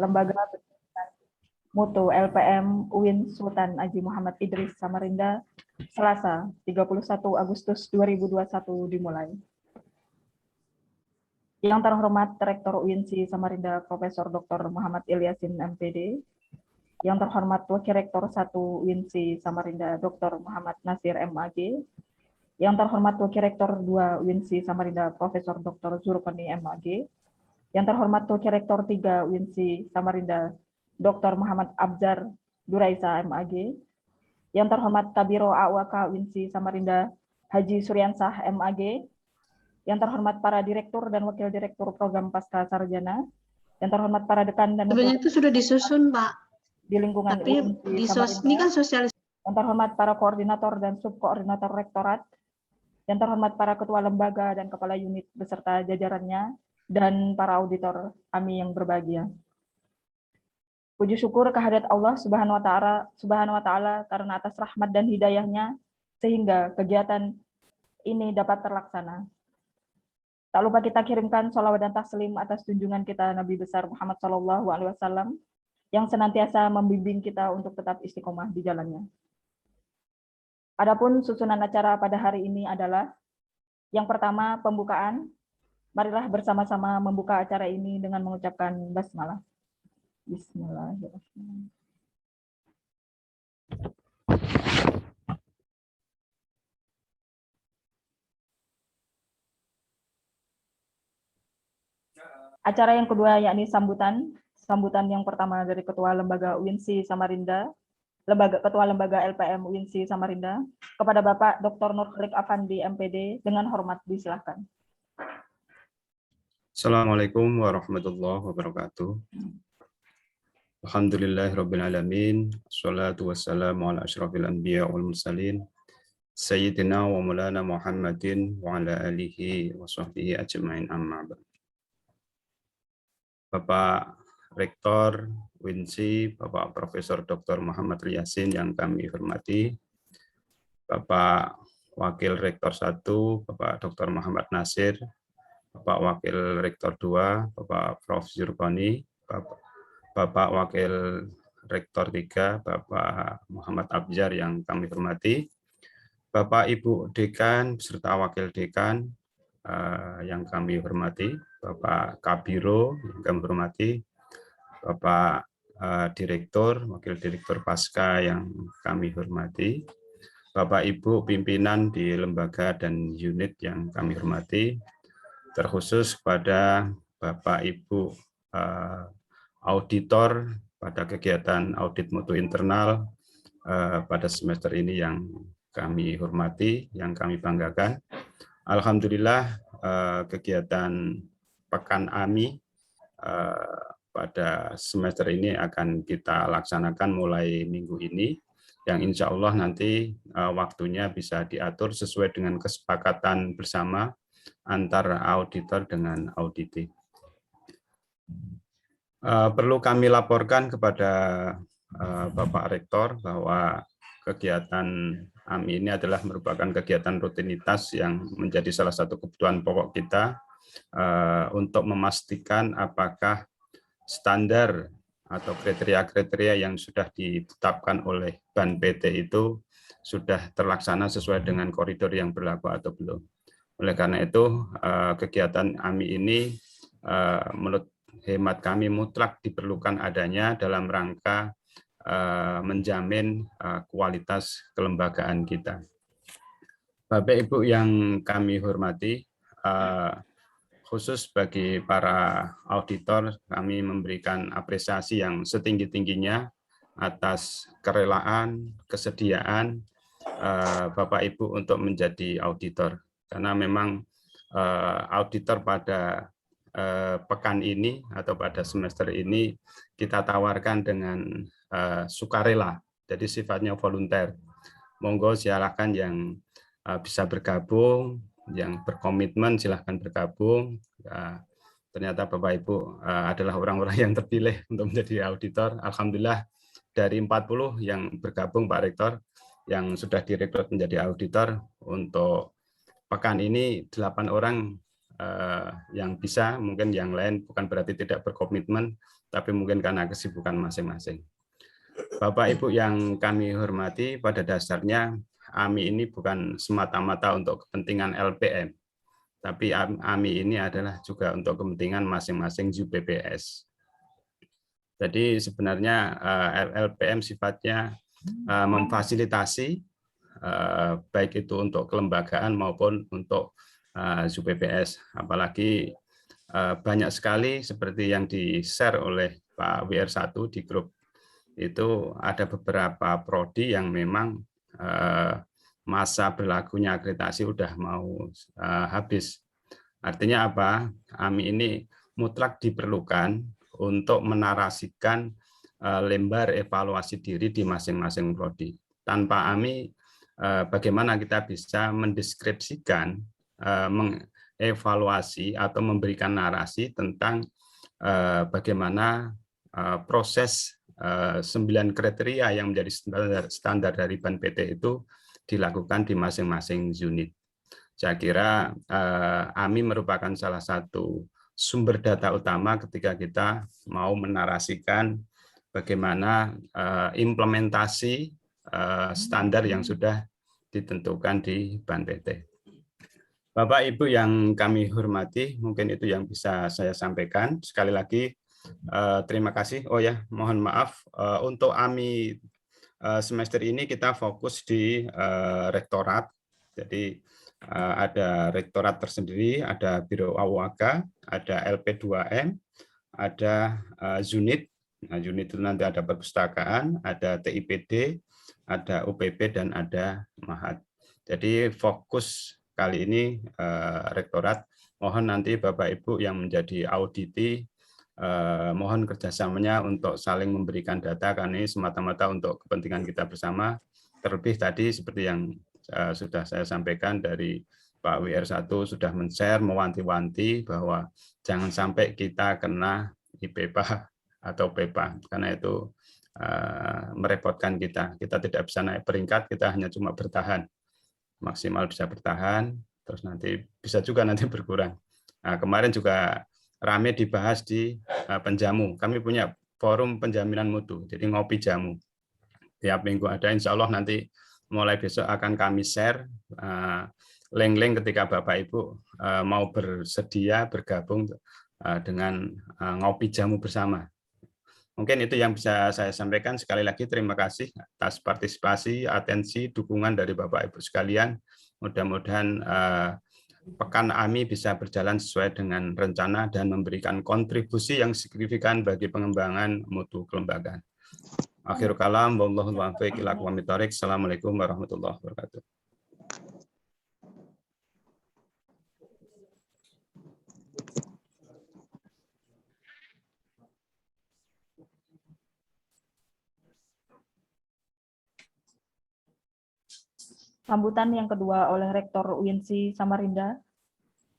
Lembaga Mutu LPM UIN Sultan Haji Muhammad Idris Samarinda, Selasa 31 Agustus 2021 dimulai. Yang terhormat Rektor UINSI Samarinda Profesor Dr. Muhammad Ilyasin MPD, yang terhormat Wakil Rektor 1 UINSI Samarinda Dr. Muhammad Nasir MAG, yang terhormat Wakil Rektor 2 UINSI Samarinda Profesor Dr. Zulkarni MAG, yang terhormat Wakil Rektor 3 UINSI Samarinda Dr. Muhammad Abzar Duraisa MAG, yang terhormat Kabiro AUAK UINSI Samarinda Haji Suryansah MAG, yang terhormat para direktur dan wakil direktur program pasca sarjana, yang terhormat para dekan dan sebenarnya itu sudah disusun, Pak. Di lingkungan tapi UINSI Samarinda, ini kan sosialis. Yang terhormat para koordinator dan subkoordinator rektorat, yang terhormat para ketua lembaga dan kepala unit beserta jajarannya, dan para auditor kami yang berbahagia. Puji syukur kehadirat Allah Subhanahu wa taala karena atas rahmat dan hidayahnya sehingga kegiatan ini dapat terlaksana. Tak lupa kita kirimkan sholawat dan taslim atas junjungan kita Nabi besar Muhammad SAW yang senantiasa membimbing kita untuk tetap istiqomah di jalannya. Adapun susunan acara pada hari ini adalah yang pertama pembukaan. Marilah bersama-sama membuka acara ini dengan mengucapkan basmalah. Bismillahirrahmanirrahim. Acara yang kedua yakni sambutan yang pertama dari Ketua Lembaga UINSI Samarinda, Ketua Lembaga LPM UINSI Samarinda, kepada Bapak Dr. Nurklik Afandi MPD, dengan hormat disilahkan. Assalamualaikum warahmatullahi wabarakatuh. Alhamdulillahirabbil alamin, wassalatu wassalamu ala asyrafil anbiya wal mursalin, sayyidina wa maulana Muhammadin wa ala alihi wa sahbihi ajmain, amma ba'd. Bapak Rektor UINSI, Bapak Profesor Dr. Muhammad Ilyasin yang kami hormati, Bapak Wakil Rektor 1, Bapak Dr. Muhammad Nasir, Bapak Wakil Rektor 2, Bapak Prof. Zulkarni, Bapak Wakil Rektor 3, Bapak Muhammad Abzar yang kami hormati, Bapak Ibu Dekan beserta Wakil Dekan yang kami hormati, Bapak Kabiro yang kami hormati, Bapak Direktur, Wakil Direktur Pasca yang kami hormati, Bapak Ibu pimpinan di lembaga dan unit yang kami hormati, terkhusus pada Bapak Ibu auditor pada kegiatan audit mutu internal pada semester ini yang kami hormati, yang kami banggakan. Alhamdulillah kegiatan Pekan AMI pada semester ini akan kita laksanakan mulai minggu ini, yang insya Allah nanti waktunya bisa diatur sesuai dengan kesepakatan bersama antara auditor dengan auditi. Perlu kami laporkan kepada Bapak Rektor bahwa kegiatan AMI ini adalah merupakan kegiatan rutinitas yang menjadi salah satu kebutuhan pokok kita untuk memastikan apakah standar atau kriteria-kriteria yang sudah ditetapkan oleh BAN PT itu sudah terlaksana sesuai dengan koridor yang berlaku atau belum. Oleh karena itu, kegiatan AMI ini menurut hemat kami mutlak diperlukan adanya dalam rangka menjamin kualitas kelembagaan kita. Bapak Ibu yang kami hormati, khusus bagi para auditor, kami memberikan apresiasi yang setinggi-tingginya atas kerelaan, kesediaan Bapak Ibu untuk menjadi auditor. Karena memang auditor pada pekan ini atau pada semester ini kita tawarkan dengan sukarela, jadi sifatnya volunteer. Monggo silakan yang bisa bergabung, yang berkomitmen silahkan bergabung. Ternyata Bapak Ibu adalah orang-orang yang terpilih untuk menjadi auditor. Alhamdulillah dari 40 yang bergabung Pak Rektor, yang sudah direkrut menjadi auditor, untuk pekan ini 8 orang yang bisa, mungkin yang lain bukan berarti tidak berkomitmen, tapi mungkin karena kesibukan masing-masing. Bapak Ibu yang kami hormati, pada dasarnya AMI ini bukan semata-mata untuk kepentingan LPM, tapi AMI ini adalah juga untuk kepentingan masing-masing UPPS. Jadi sebenarnya LPM sifatnya memfasilitasi baik itu untuk kelembagaan maupun untuk UPPS. Apalagi banyak sekali seperti yang di-share oleh Pak WR1 di grup itu, ada beberapa prodi yang memang masa berlakunya akreditasi udah mau habis. Artinya apa? AMI ini mutlak diperlukan untuk menarasikan lembar evaluasi diri di masing-masing prodi. Tanpa AMI, bagaimana kita bisa mendeskripsikan, mengevaluasi atau memberikan narasi tentang bagaimana proses 9 kriteria yang menjadi standar dari BAN PT itu dilakukan di masing-masing unit. Saya kira AMI merupakan salah satu sumber data utama ketika kita mau menarasikan bagaimana implementasi standar yang sudah ditentukan di BAN PT. Bapak Ibu yang kami hormati, mungkin itu yang bisa saya sampaikan. Sekali lagi terima kasih. Oh ya, mohon maaf untuk AMI semester ini kita fokus di rektorat. Jadi ada rektorat tersendiri, ada Biro Awaka, ada LP2M, ada unit. Nah, unit itu nanti ada perpustakaan, ada TIPD, ada UPP, dan ada Mahat. Jadi fokus kali ini rektorat. Mohon nanti Bapak Ibu yang menjadi auditi, mohon kerjasamanya untuk saling memberikan data, karena ini semata-mata untuk kepentingan kita bersama. Terlebih tadi seperti yang sudah saya sampaikan dari Pak WR1 sudah men-share, mewanti-wanti bahwa jangan sampai kita kena IPPA atau PEPA, karena itu merepotkan kita. Kita tidak bisa naik peringkat, kita hanya cuma bertahan. Maksimal bisa bertahan, terus nanti bisa juga nanti berkurang. Nah, kemarin juga rame dibahas di penjamu. Kami punya forum penjaminan mutu, jadi ngopi jamu. Tiap minggu ada, insya Allah nanti mulai besok akan kami share link-link ketika Bapak Ibu mau bersedia bergabung dengan ngopi jamu bersama. Mungkin itu yang bisa saya sampaikan. Sekali lagi terima kasih atas partisipasi, atensi, dukungan dari Bapak Ibu sekalian. Mudah-mudahan Pekan AMI bisa berjalan sesuai dengan rencana dan memberikan kontribusi yang signifikan bagi pengembangan mutu kelembagaan. Akhirul kalam, wallahul muwaffiq ila aqwamit thoriq. Assalamualaikum warahmatullahi wabarakatuh. Sambutan yang kedua oleh Rektor UINSI Samarinda,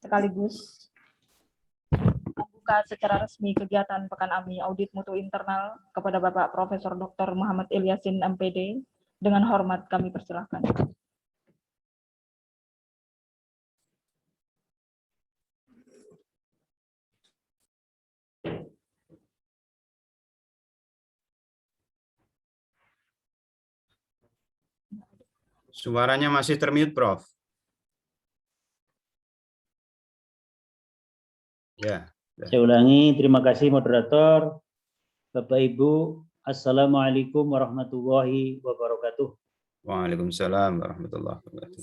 sekaligus membuka secara resmi kegiatan Pekan AMI Audit Mutu Internal kepada Bapak Profesor Dr. Muhammad Ilyasin MPD. Dengan hormat kami persilahkan. Suaranya masih termute, Prof. Ya. Saya ulangi, terima kasih moderator. Bapak Ibu, Assalamualaikum warahmatullahi wabarakatuh. Waalaikumsalam warahmatullahi wabarakatuh.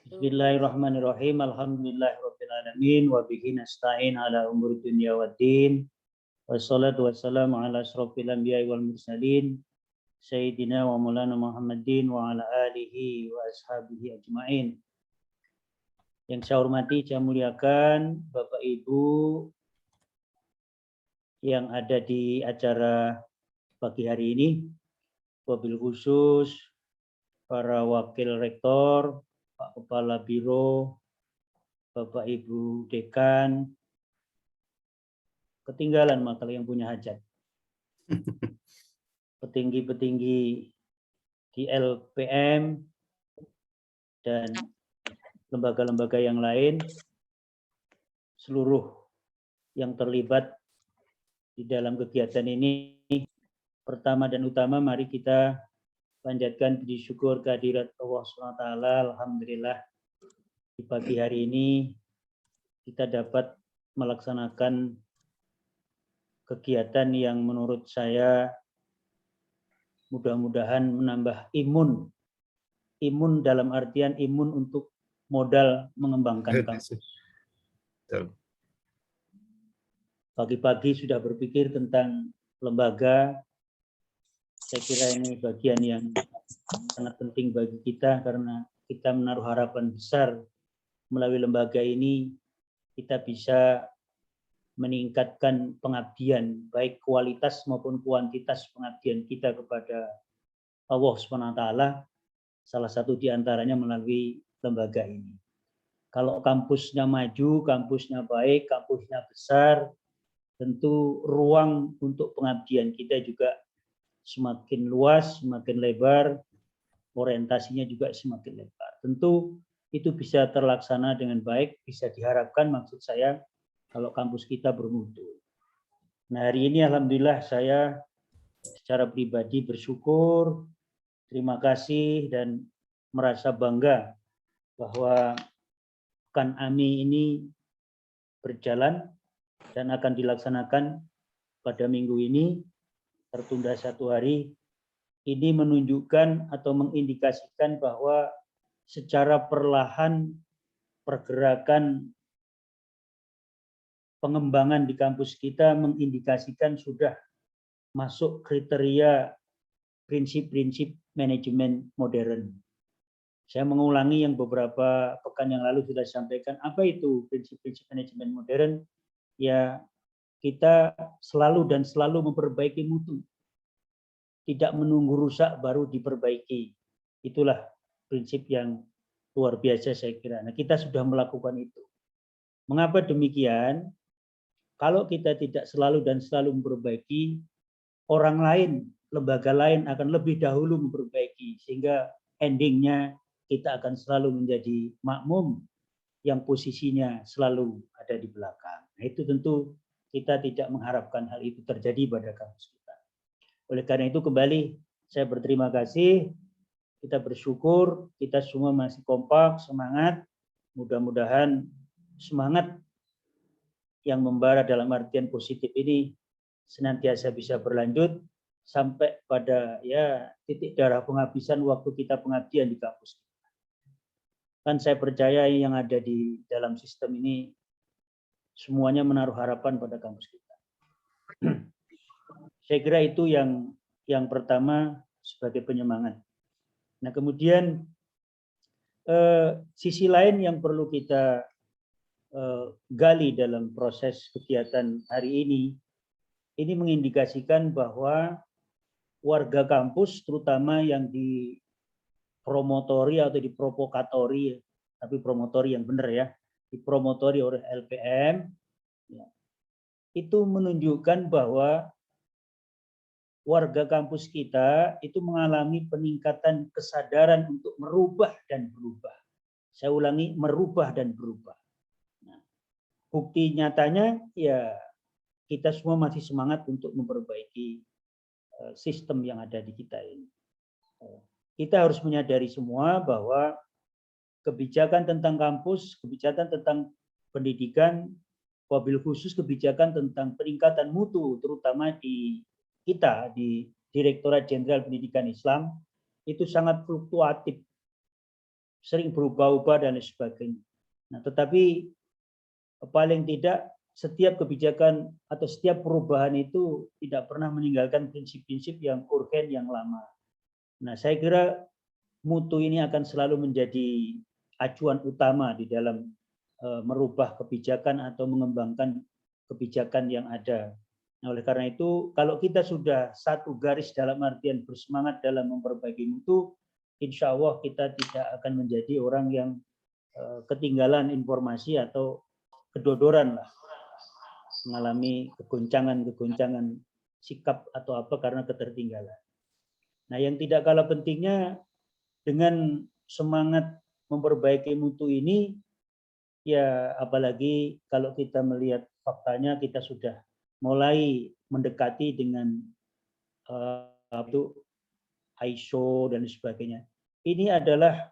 Bismillahirrahmanirrahim. Alhamdulillahirabbil alamin wa bihi nasta'in ala umuri dunya waddin. Wassalatu wassalamu ala asrofil anbiya'i wal mursalin sayyidina wa maulana Muhammadin wa ala alihi wa ashabihi ajma'in. Yang saya hormati, saya muliakan Bapak Ibu yang ada di acara pagi hari ini, wabil khusus para wakil rektor, Pak Kepala Biro, Bapak Ibu Dekan, ketinggalan maka yang punya hajat, petinggi-petinggi di LPM dan lembaga-lembaga yang lain, seluruh yang terlibat di dalam kegiatan ini. Pertama dan utama, mari kita panjatkan puji syukur kehadirat Allah SWT. Alhamdulillah, di pagi hari ini kita dapat melaksanakan kegiatan yang menurut saya mudah-mudahan menambah imun dalam artian imun untuk modal mengembangkan kampus. Pagi-pagi sudah berpikir tentang lembaga. Saya kira ini bagian yang sangat penting bagi kita karena kita menaruh harapan besar melalui lembaga ini kita bisa meningkatkan pengabdian, baik kualitas maupun kuantitas pengabdian kita kepada Allah SWT, salah satu di antaranya melalui lembaga ini. Kalau kampusnya maju, kampusnya baik, kampusnya besar, tentu ruang untuk pengabdian kita juga semakin luas, semakin lebar, orientasinya juga semakin lebar. Tentu itu bisa terlaksana dengan baik, bisa diharapkan maksud saya kalau kampus kita bermutu. Nah, hari ini alhamdulillah saya secara pribadi bersyukur, terima kasih dan merasa bangga bahwa Pekan AMI ini berjalan dan akan dilaksanakan pada minggu ini, tertunda 1 hari. Ini menunjukkan atau mengindikasikan bahwa secara perlahan pergerakan pengembangan di kampus kita mengindikasikan sudah masuk kriteria prinsip-prinsip manajemen modern. Saya mengulangi yang beberapa pekan yang lalu sudah disampaikan. Apa itu prinsip-prinsip manajemen modern? Ya, kita selalu memperbaiki mutu. Tidak menunggu rusak baru diperbaiki. Itulah prinsip yang luar biasa saya kira. Nah, kita sudah melakukan itu. Mengapa demikian? Kalau kita tidak selalu memperbaiki, orang lain, lembaga lain akan lebih dahulu memperbaiki. Sehingga endingnya kita akan selalu menjadi makmum yang posisinya selalu ada di belakang. Nah, itu tentu kita tidak mengharapkan hal itu terjadi pada kampus kita. Oleh karena itu kembali saya berterima kasih, kita bersyukur, kita semua masih kompak, semangat, mudah-mudahan semangat yang membara dalam artian positif ini senantiasa bisa berlanjut sampai pada titik darah penghabisan waktu kita pengabdian di kampus. Kan saya percaya yang ada di dalam sistem ini semuanya menaruh harapan pada kampus kita. Saya kira itu yang pertama sebagai penyemangat. Nah, kemudian sisi lain yang perlu kita gali dalam proses kegiatan hari ini mengindikasikan bahwa warga kampus terutama yang dipromotori atau diprovokatori, tapi promotori yang benar ya, dipromotori oleh LPM, ya, itu menunjukkan bahwa warga kampus kita itu mengalami peningkatan kesadaran untuk merubah dan berubah. Saya ulangi, merubah dan berubah. Nah, bukti nyatanya ya kita semua masih semangat untuk memperbaiki sistem yang ada di kita ini. Kita harus menyadari semua bahwa kebijakan tentang kampus, kebijakan tentang pendidikan, wabil khusus kebijakan tentang peningkatan mutu, terutama di kita di Direktorat Jenderal Pendidikan Islam itu sangat fluktuatif, sering berubah-ubah dan sebagainya. Nah, tetapi paling tidak setiap kebijakan atau setiap perubahan itu tidak pernah meninggalkan prinsip-prinsip yang urgen yang lama. Nah, saya kira mutu ini akan selalu menjadi acuan utama di dalam merubah kebijakan atau mengembangkan kebijakan yang ada. Nah, oleh karena itu, kalau kita sudah satu garis dalam artian bersemangat dalam memperbaiki mutu, insya Allah kita tidak akan menjadi orang yang ketinggalan informasi atau kedodoran lah, mengalami kegoncangan sikap atau apa karena ketertinggalan. Nah, yang tidak kalah pentingnya dengan semangat memperbaiki mutu ini, ya apalagi kalau kita melihat faktanya kita sudah mulai mendekati dengan ISO dan sebagainya. Ini adalah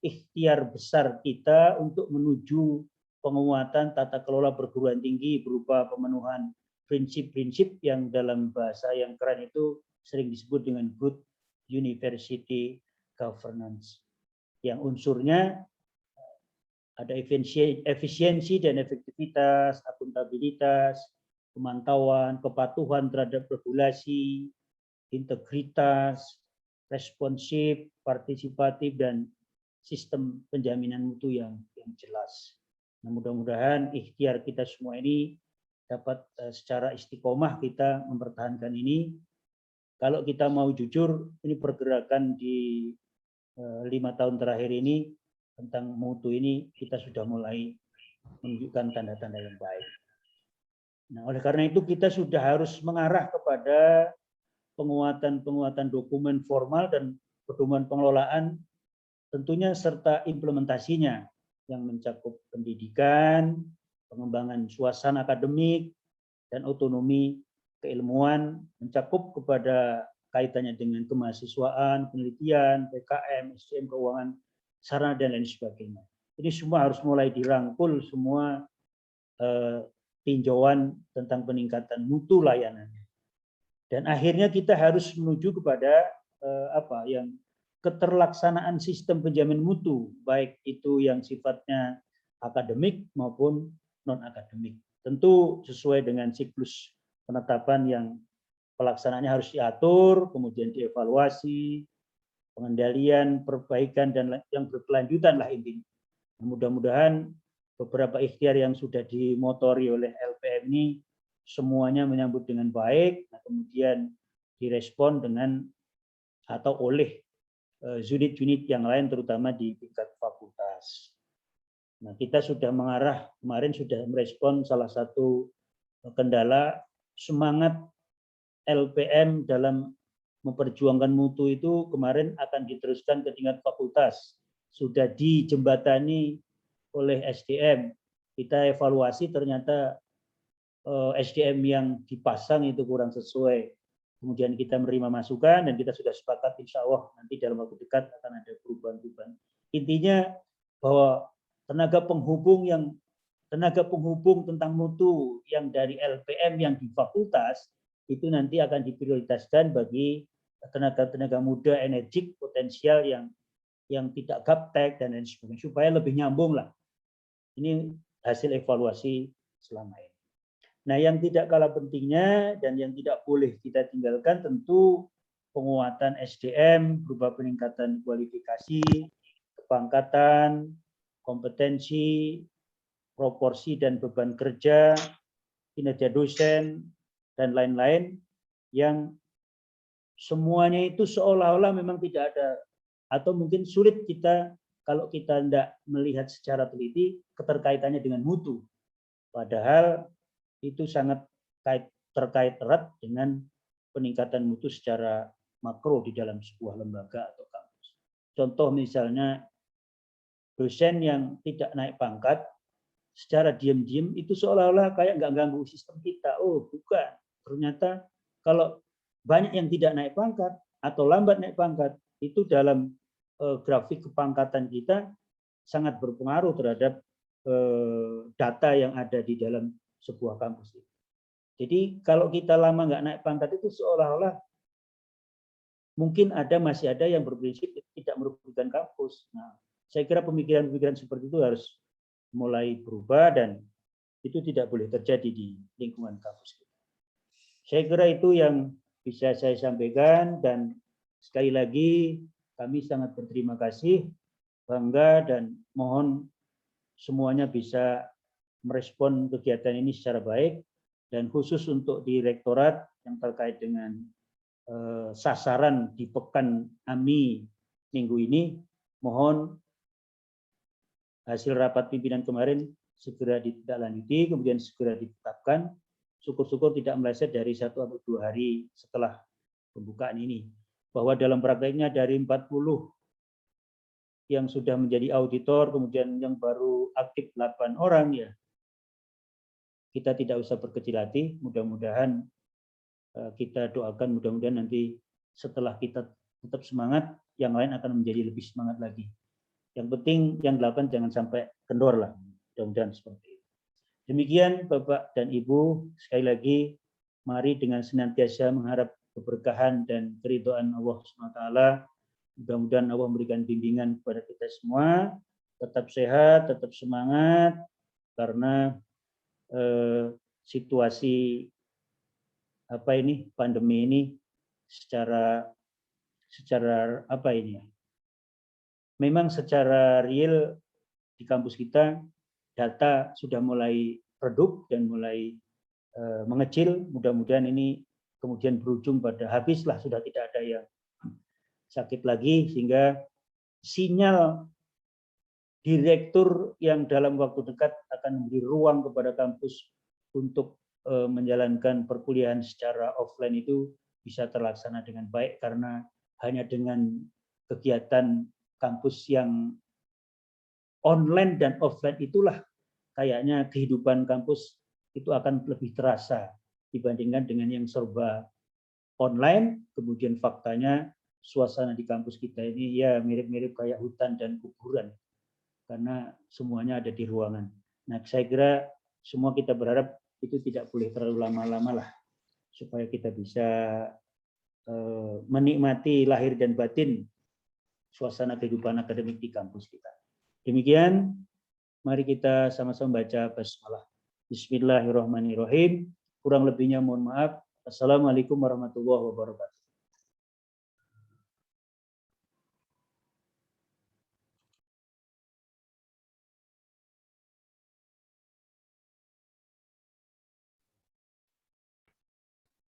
ikhtiar besar kita untuk menuju penguatan tata kelola perguruan tinggi berupa pemenuhan prinsip-prinsip yang dalam bahasa yang keren itu sering disebut dengan good university governance. Yang unsurnya ada efisiensi dan efektivitas, akuntabilitas, pemantauan, kepatuhan terhadap regulasi, integritas, responsif, partisipatif, dan sistem penjaminan mutu yang jelas. Nah, mudah-mudahan ikhtiar kita semua ini dapat secara istiqomah kita mempertahankan ini. Kalau kita mau jujur, ini pergerakan di 5 tahun terakhir ini tentang mutu ini kita sudah mulai menunjukkan tanda-tanda yang baik. Nah, oleh karena itu kita sudah harus mengarah kepada penguatan dokumen formal dan pedoman pengelolaan tentunya serta implementasinya yang mencakup pendidikan, pengembangan suasana akademik, dan otonomi keilmuan, mencakup kepada kaitannya dengan kemahasiswaan, penelitian, PKM, SDM, keuangan, sarana, dan lain sebagainya. Ini semua harus mulai dirangkul semua tinjauan tentang peningkatan mutu layanannya. Dan akhirnya kita harus menuju kepada yang keterlaksanaan sistem penjamin mutu, baik itu yang sifatnya akademik maupun non-akademik. Tentu sesuai dengan siklus penetapan yang pelaksanaannya harus diatur, kemudian dievaluasi, pengendalian, perbaikan, dan yang berkelanjutan lah intinya. Mudah-mudahan beberapa ikhtiar yang sudah dimotori oleh LPM ini semuanya menyambut dengan baik, nah, kemudian direspon dengan atau oleh unit-unit yang lain terutama di tingkat fakultas. Nah, kita sudah mengarah, kemarin sudah merespon salah satu kendala semangat LPM dalam memperjuangkan mutu itu kemarin akan diteruskan ke tingkat fakultas. Sudah dijembatani oleh SDM. Kita evaluasi ternyata SDM yang dipasang itu kurang sesuai. Kemudian kita menerima masukan dan kita sudah sepakat insya Allah nanti dalam waktu dekat akan ada perubahan-perubahan. Intinya bahwa tenaga penghubung tentang mutu yang dari LPM yang di fakultas itu nanti akan diprioritaskan bagi tenaga-tenaga muda energik potensial yang tidak gaptek dan lain sebagainya supaya lebih nyambung lah. Ini hasil evaluasi selama ini. Nah, yang tidak kalah pentingnya dan yang tidak boleh kita tinggalkan tentu penguatan SDM berupa peningkatan kualifikasi, kepangkatan, kompetensi, proporsi dan beban kerja, kinerja dosen, dan lain-lain yang semuanya itu seolah-olah memang tidak ada atau mungkin sulit kita kalau kita tidak melihat secara teliti keterkaitannya dengan mutu. Padahal itu sangat terkait erat dengan peningkatan mutu secara makro di dalam sebuah lembaga atau kampus. Contoh misalnya dosen yang tidak naik pangkat secara diam-diam itu seolah-olah kayak nggak ganggu sistem kita. Oh bukan, ternyata kalau banyak yang tidak naik pangkat atau lambat naik pangkat itu dalam grafik kepangkatan kita sangat berpengaruh terhadap data yang ada di dalam sebuah kampus. Jadi kalau kita lama nggak naik pangkat itu seolah-olah mungkin masih ada yang berprinsip tidak merugikan kampus. Nah, saya kira pemikiran-pemikiran seperti itu harus mulai berubah dan itu tidak boleh terjadi di lingkungan kampus kita. Saya kira itu yang bisa saya sampaikan dan sekali lagi kami sangat berterima kasih, bangga dan mohon semuanya bisa merespon kegiatan ini secara baik dan khusus untuk di rektorat yang terkait dengan sasaran di pekan AMI minggu ini, mohon hasil rapat pimpinan kemarin segera ditindaklanjuti, kemudian segera ditetapkan, syukur-syukur tidak meleset dari 1 atau 2 hari setelah pembukaan ini. Bahwa dalam prakteknya dari 40 yang sudah menjadi auditor, kemudian yang baru aktif 8 orang ya, kita tidak usah berkecil hati. Mudah-mudahan kita doakan, mudah-mudahan nanti setelah kita tetap semangat, yang lain akan menjadi lebih semangat lagi. Yang penting yang 8 jangan sampai kendor lah. Mudah-mudahan seperti itu. Demikian Bapak dan Ibu, sekali lagi mari dengan senantiasa mengharap keberkahan dan keridhaan Allah SWT. Mudah-mudahan Allah memberikan bimbingan kepada kita semua, tetap sehat, tetap semangat, karena situasi pandemi ini secara apa ini ya? Memang secara real di kampus kita data sudah mulai redup dan mulai mengecil. Mudah-mudahan ini kemudian berujung pada habislah, sudah tidak ada yang sakit lagi, sehingga sinyal direktur yang dalam waktu dekat akan memberi ruang kepada kampus untuk menjalankan perkuliahan secara offline itu bisa terlaksana dengan baik, karena hanya dengan kegiatan kampus yang online dan offline itulah kayaknya kehidupan kampus itu akan lebih terasa dibandingkan dengan yang serba online. Kemudian faktanya suasana di kampus kita ini ya mirip-mirip kayak hutan dan kuburan, karena semuanya ada di ruangan. Nah, saya kira semua kita berharap itu tidak boleh terlalu lama-lama lah, supaya kita bisa menikmati lahir dan batin suasana kehidupan akademik di kampus kita. Demikian, mari kita sama-sama baca basmalah. Bismillahirrahmanirrahim. Kurang lebihnya mohon maaf. Assalamualaikum warahmatullahi wabarakatuh.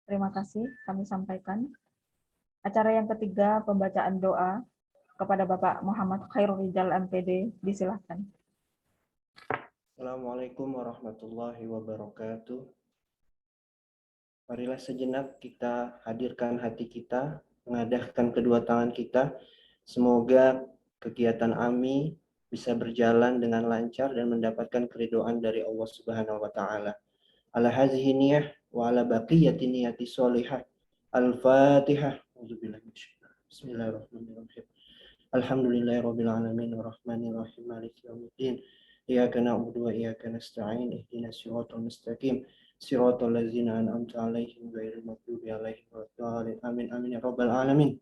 Terima kasih kami sampaikan. Acara yang ketiga, pembacaan doa kepada Bapak Muhammad Khairul Rijal MPD, disilahkan. Assalamualaikum warahmatullahi wabarakatuh. Marilah sejenak kita hadirkan hati kita, mengadahkan kedua tangan kita. Semoga kegiatan AMI bisa berjalan dengan lancar dan mendapatkan keridhaan dari Allah Subhanahu wa taala. Ala hadhihi niyah wa ala baqiyati niyati sholihah. Al-Fatihah. Bismillahirrahmanirrahim. Alhamdulillahirabbil alamin arrahmanir rahim maliki yaumiddin. Iyyaka na'budu wa iyyaka nasta'in. Ihdinas siratal mustaqim. Siratal ladzina an'amta 'alaihim ghairil maghdubi 'alaihim waladdallin. Amin amin ya rabbal alamin.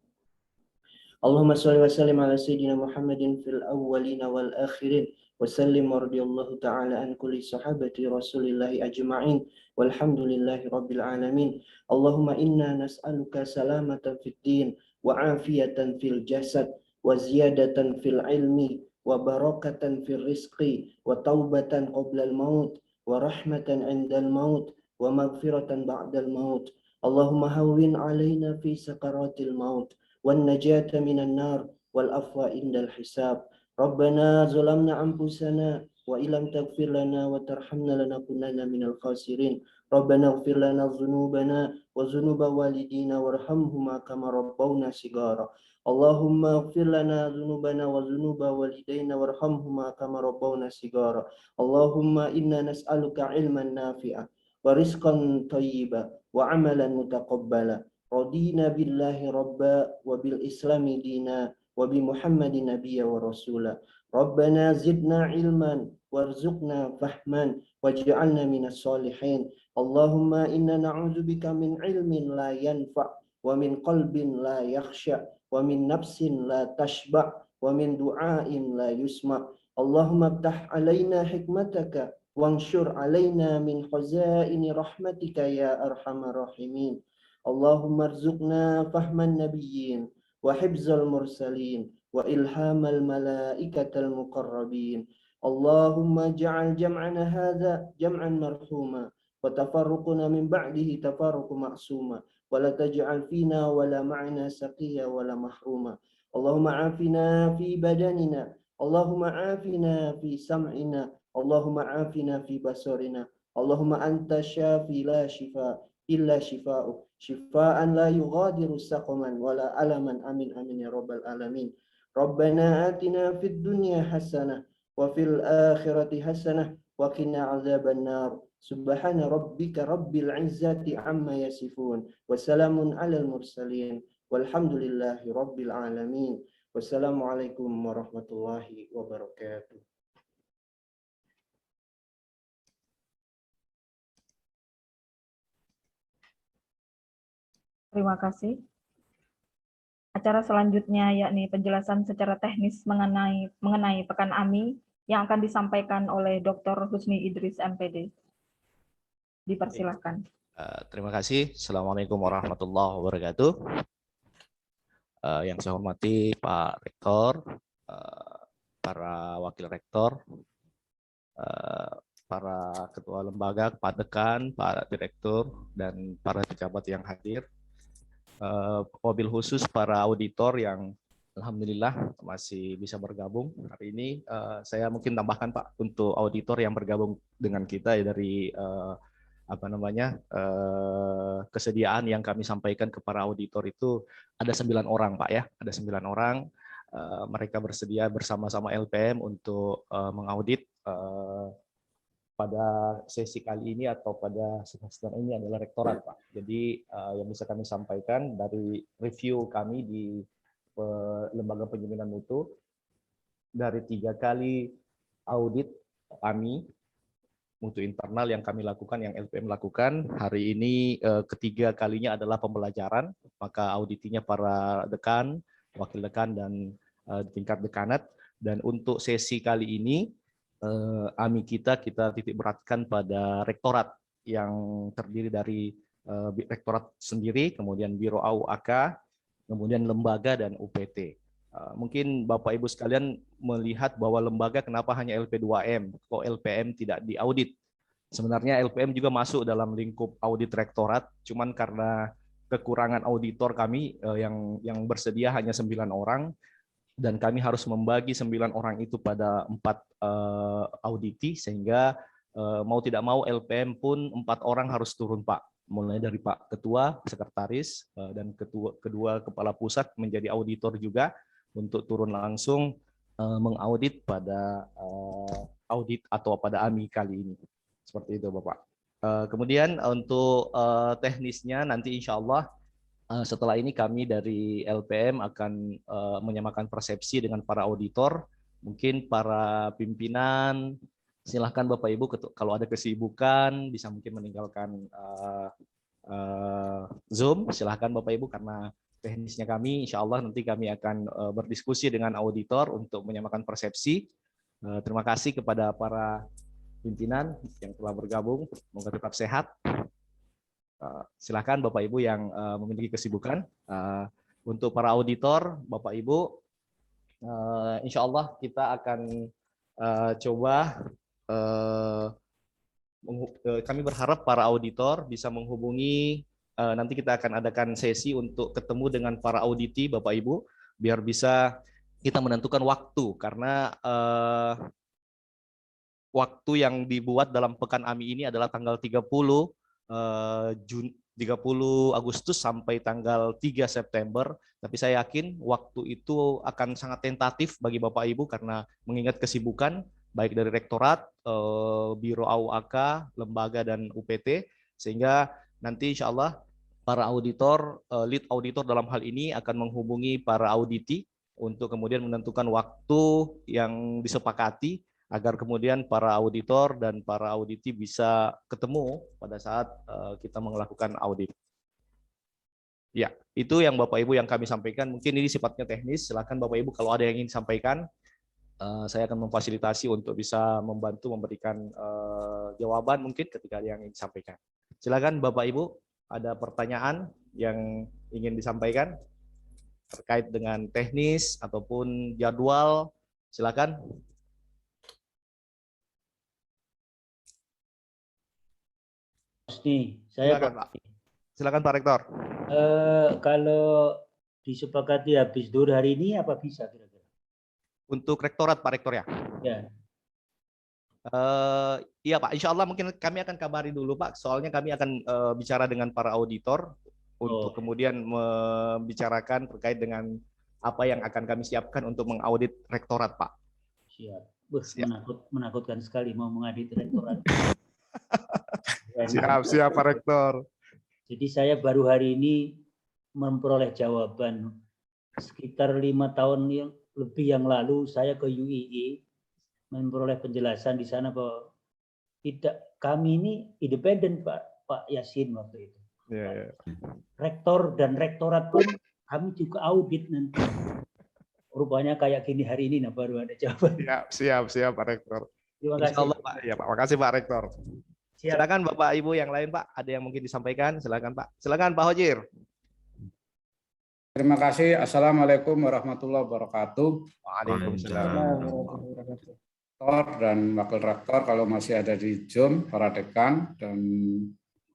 Allahumma shalli wa sallim ala sayyidina Muhammadin fil awwalin wal akhirin wa sallim radhiyallahu ta'ala an kulli sahabati Rasulillahi ajma'in walhamdulillahi rabbil alamin. Allahumma inna nas'aluka salamatan fid din wa afiyatan fil jasad wa ziyadatan fil ilmi wa barakatan fil rizqi wa taubatan qabla al maut wa rahmatan 'inda al maut wa maghfiratan ba'da al maut. Allahumma hawwin 'alaina fi sakaratil maut والنجاة من النار والعفو عند الحساب. ربنا ظلمنا أنفسنا وإن لم تغفر لنا وترحمنا لنكونن من الخاسرين. ربنا اغفر لنا ذنوبنا وذنوب والدينا وارحمهما كما ربونا صغارا. اللهم اغفر لنا ذنوبنا وذنوب والدينا وارحمهما كما ربونا صغارا. اللهم إنا نسألك علما نافعا ورزقا طيبا وعملا متقبلا. Radina billahi rabba wa bil islami dina wa bi Muhammadin nabiyya wa rasula. Rabbana zidna ilman warzuqna fahman waj'alna minas solihin. Allahumma inna na'udzubika min ilmin la yanfa' wa min qalbin la yakhsha wa min nafsin la tashba' wa min du'ain la yusma'. Allahumma iftah alaina hikmataka wanshur alaina min khazaini rahmatika ya arhamar rahimin. Allahumma arzuqna fahman nabiyyin wa hifzal mursalin wa ilhamal malaikatal muqarrabin. Allahumma ja'al jam'ana hadha jam'an marhuma wa tafarruquna min ba'dihi tafarruqu ma'suma wa la taj'al fina wa la ma'na saqiya wa la mahruma. Allahumma afina fi badanina, Allahumma afina fi sam'ina, Allahumma afina fi basarina. Allahumma anta syafi la shifa illa shifa'u shifaan la yughadiru saqaman wala alaman. Amin amin ya rabbal alamin. Rabbana atina fid dunya hasanah wa fil akhirati hasanah wa qina azaban nar. Subhana rabbika rabbil izzati amma yasifun. Wassalamun alal mursalin. Walhamdulillahi rabbil alamin. Wassalamualaikum warahmatullahi wabarakatuh. Terima kasih. Acara selanjutnya yakni penjelasan secara teknis mengenai Pekan AMI yang akan disampaikan oleh Dr. Husni Idris MPD. Dipersilahkan. Terima kasih. Assalamualaikum warahmatullahi wabarakatuh. Yang saya hormati Pak Rektor, para Wakil Rektor, para Ketua Lembaga, Pak Dekan, Pak Direktur, dan para pejabat yang hadir. Wabil khusus para auditor yang alhamdulillah masih bisa bergabung hari ini. Saya mungkin tambahkan Pak untuk auditor yang bergabung dengan kita ya, dari kesediaan yang kami sampaikan ke para auditor itu ada 9 orang Pak ya, ada 9 orang. Mereka bersedia bersama-sama LPM untuk mengaudit pada sesi kali ini atau pada semester ini adalah rektorat Pak. Jadi yang bisa kami sampaikan dari review kami di Lembaga Penjaminan Mutu, dari 3 kali audit kami mutu internal yang kami lakukan, yang LPM lakukan, hari ini ketiga kalinya adalah pembelajaran, maka auditinya para dekan, wakil dekan, dan tingkat dekanat. Dan untuk sesi kali ini, AMI kita titik beratkan pada rektorat yang terdiri dari rektorat sendiri, kemudian Biro AUAK, kemudian lembaga dan UPT. Mungkin Bapak Ibu sekalian melihat bahwa lembaga kenapa hanya LP2M, kok LPM tidak diaudit. Sebenarnya LPM juga masuk dalam lingkup audit rektorat, cuman karena kekurangan auditor kami yang bersedia hanya 9 orang, dan kami harus membagi 9 orang itu pada 4 auditi, sehingga mau tidak mau LPM pun 4 orang harus turun Pak. Mulai dari Pak Ketua, Sekretaris, dan kedua Kepala Pusat menjadi auditor juga untuk turun langsung mengaudit pada audit atau pada AMI kali ini. Seperti itu Bapak. Kemudian untuk teknisnya nanti insya Allah setelah ini kami dari LPM akan menyamakan persepsi dengan para auditor. Mungkin para pimpinan, silahkan Bapak Ibu kalau ada kesibukan bisa mungkin meninggalkan Zoom. Silahkan Bapak Ibu, karena teknisnya kami insya Allah nanti kami akan berdiskusi dengan auditor untuk menyamakan persepsi. Terima kasih kepada para pimpinan yang telah bergabung. Semoga tetap sehat. Silakan Bapak Ibu yang memiliki kesibukan. Untuk para auditor, Bapak Ibu, insya Allah kita akan coba, kami berharap para auditor bisa menghubungi, nanti kita akan adakan sesi untuk ketemu dengan para auditi Bapak Ibu, biar bisa kita menentukan waktu, karena waktu yang dibuat dalam Pekan AMI ini adalah tanggal 30 Agustus sampai tanggal 3 September, tapi saya yakin waktu itu akan sangat tentatif bagi Bapak Ibu karena mengingat kesibukan baik dari rektorat, Biro AUAK, lembaga, dan UPT, sehingga nanti insya Allah para auditor, lead auditor dalam hal ini akan menghubungi para auditi untuk kemudian menentukan waktu yang disepakati agar kemudian para auditor dan para auditi bisa ketemu pada saat kita melakukan audit. Ya, itu yang Bapak Ibu yang kami sampaikan. Mungkin ini sifatnya teknis. Silakan Bapak Ibu kalau ada yang ingin sampaikan, saya akan memfasilitasi untuk bisa membantu memberikan jawaban mungkin ketika ada yang ingin disampaikan. Silakan Bapak Ibu, ada pertanyaan yang ingin disampaikan terkait dengan teknis ataupun jadwal, silakan. Saya Silakan Pak Rektor. Kalau disepakati habis dur hari ini apa bisa kira-kira? Untuk rektorat Pak Rektor ya? Ya. Iya Pak, insya Allah mungkin kami akan kabari dulu Pak, soalnya kami akan bicara dengan para auditor untuk kemudian membicarakan terkait dengan apa yang akan kami siapkan untuk mengaudit rektorat Pak. Siap. Menakutkan sekali mau mengaudit rektorat. Siap Pak Rektor. Jadi saya baru hari ini memperoleh jawaban. Sekitar 5 tahun yang lebih yang lalu saya ke UII memperoleh penjelasan di sana bahwa kami ini independen Pak Yasin waktu itu. Yeah. Rektor dan rektorat pun kami juga audit nanti. Rupanya kayak gini hari ini, nah baru ada jawaban. Siap Pak Rektor. Terima kasih. Insyaallah, Pak. Ya Pak, makasih Pak Rektor. Siap. Silakan Bapak Ibu yang lain Pak, ada yang mungkin disampaikan? Silakan Pak. Silakan Pak Hojir. Terima kasih. Assalamualaikum warahmatullahi wabarakatuh. Waalaikumsalam. Rektor dan wakil rektor kalau masih ada di Zoom, para dekan dan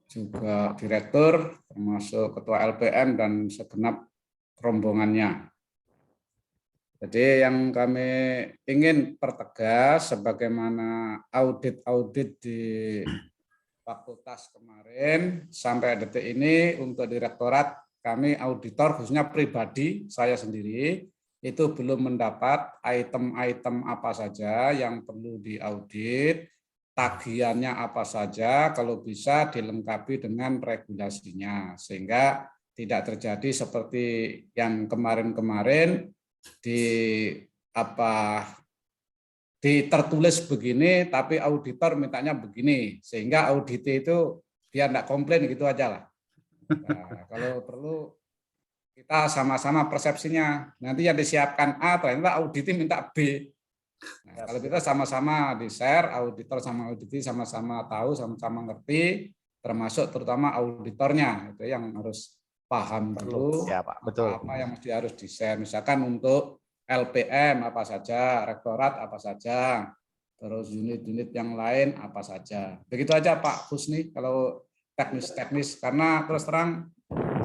juga direktur, termasuk ketua LPM dan segenap rombongannya. Jadi yang kami ingin pertegas sebagaimana audit-audit di fakultas kemarin sampai detik ini untuk direktorat kami auditor khususnya pribadi saya sendiri itu belum mendapat item-item apa saja yang perlu diaudit, tagihannya apa saja, kalau bisa dilengkapi dengan regulasinya sehingga tidak terjadi seperti yang kemarin-kemarin tertulis begini tapi auditor mintanya begini sehingga audit itu dia tidak komplain gitu aja lah. Nah, kalau perlu kita sama-sama persepsinya nanti yang disiapkan A ternyata auditnya minta B. Nah, kalau kita sama-sama di-share, auditor sama auditi sama-sama tahu, sama-sama ngerti, termasuk terutama auditornya itu yang harus paham dulu ya, Pak. Betul. apa yang harus di-share. Misalkan untuk LPM apa saja, rektorat apa saja, terus unit-unit yang lain apa saja. Begitu aja Pak Husni kalau teknis-teknis, karena terus terang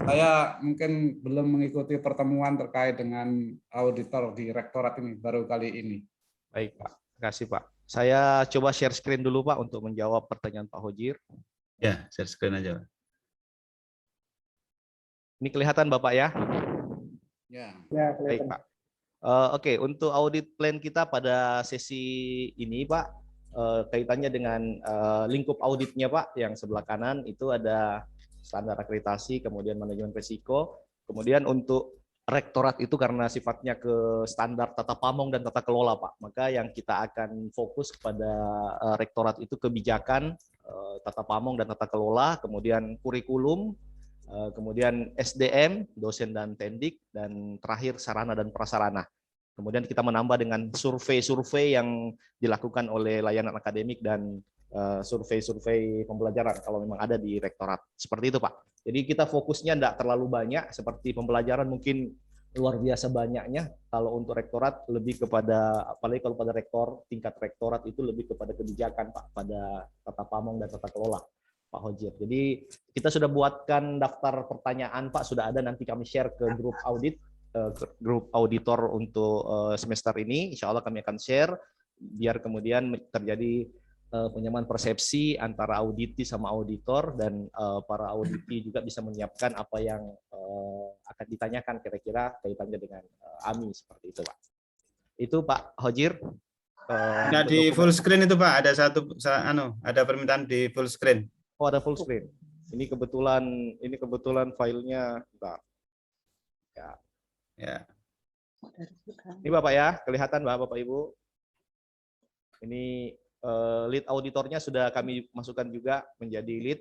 saya mungkin belum mengikuti pertemuan terkait dengan auditor di rektorat ini baru kali ini. Baik Pak, terima kasih Pak. Saya coba share screen dulu Pak untuk menjawab pertanyaan Pak Hojir. Ya, share screen aja. Ini kelihatan Bapak ya? Ya. Baik Pak. Oke, untuk audit plan kita pada sesi ini Pak, kaitannya dengan lingkup auditnya Pak, yang sebelah kanan itu ada standar akreditasi, kemudian manajemen risiko, kemudian untuk rektorat itu karena sifatnya ke standar tata pamong dan tata kelola Pak, maka yang kita akan fokus kepada rektorat itu kebijakan, tata pamong dan tata kelola, kemudian kurikulum, kemudian SDM, dosen dan tendik, dan terakhir sarana dan prasarana. Kemudian kita menambah dengan survei-survei yang dilakukan oleh layanan akademik dan survei-survei pembelajaran kalau memang ada di rektorat. Seperti itu Pak. Jadi kita fokusnya tidak terlalu banyak, seperti pembelajaran mungkin luar biasa banyaknya. Kalau untuk rektorat lebih kepada, apalagi kalau pada rektor, tingkat rektorat itu lebih kepada kebijakan Pak, pada tata pamong dan tata kelola. Pak Hojir. Jadi kita sudah buatkan daftar pertanyaan Pak, sudah ada, nanti kami share ke grup audit, grup auditor untuk semester ini. Insya Allah kami akan share biar kemudian terjadi penyamaan persepsi antara auditi sama auditor, dan para auditi juga bisa menyiapkan apa yang akan ditanyakan kira-kira kaitannya dengan AMI, seperti itu Pak. Itu Pak Hojir. Nah, di full screen itu Pak ada permintaan di full screen. Oh, ada full screen. Ini kebetulan filenya. Bentar. Ya. Ini Bapak ya, kelihatan Bapak Ibu. Ini lead auditornya sudah kami masukkan juga menjadi lead.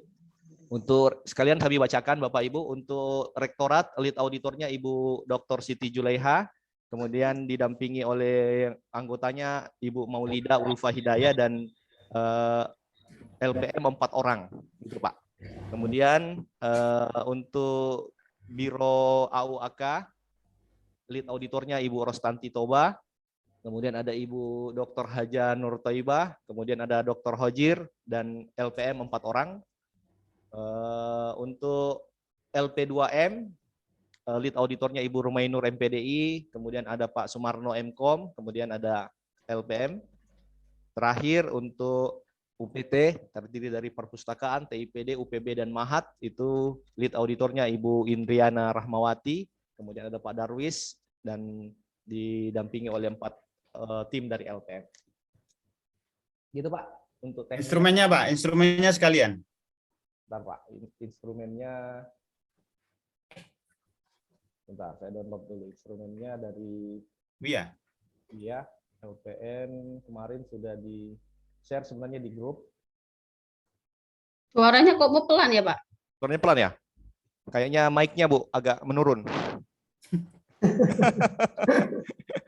Untuk sekalian kami bacakan Bapak Ibu, untuk rektorat lead auditornya Ibu Dr. Siti Julaiha, kemudian didampingi oleh anggotanya Ibu Maulida Ulfa Hidayah dan LPM 4 orang, gitu Pak. Kemudian untuk Biro AUAK, lead auditornya Ibu Rostanti Toba, kemudian ada Ibu Dr. Haja Nur Thaibah, kemudian ada Dr. Hojir, dan LPM 4 orang. Untuk LP2M, lead auditornya Ibu Rumainur MPDI, kemudian ada Pak Sumarno MKOM, kemudian ada LPM. Terakhir untuk UPT, terdiri dari perpustakaan, TIPD, UPB, dan Mahat, itu lead auditornya Ibu Indriana Rahmawati, kemudian ada Pak Darwis, dan didampingi oleh 4 tim dari LPM. Gitu Pak, untuk teknis. Instrumennya Pak, instrumennya sekalian. Bentar Pak, instrumennya. Bentar, saya download dulu instrumennya dari Iya. LPN kemarin sudah di share sebenarnya di grup. Suaranya kok pelan ya, Pak? Suaranya pelan ya? Kayaknya mic-nya Bu agak menurun.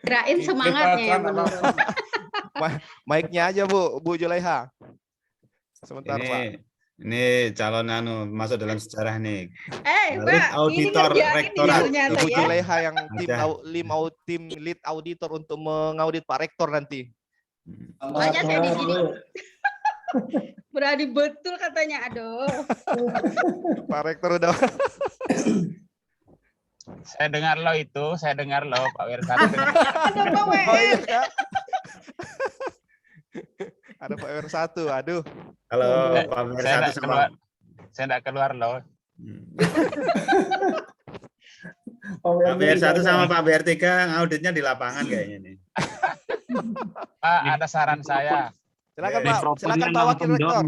Kirain semangatnya yang menurun. Mic-nya aja Bu Julaiha. Sebentar Pak. Ini calon masuk dalam sejarah nih. Lead Pak, auditor rektorat. Ibu ya. Julaiha yang Ada. tim lead auditor untuk mengaudit Pak Rektor nanti. Makanya saya di sini. Berani betul katanya, aduh. Pak Rektor udah. Saya dengar lo Pak Wirsatu. Ada Pak WR. Oh iya, Kak. Ada Pak WR1, aduh. Kalau Pak WR1 sama Saya enggak keluar loh. Pak WR1 sama Pak WR3 ngauditnya di lapangan kayaknya nih. Pak, ada saran saya. Silakan Pak, silakan Pak Wakil Rektor.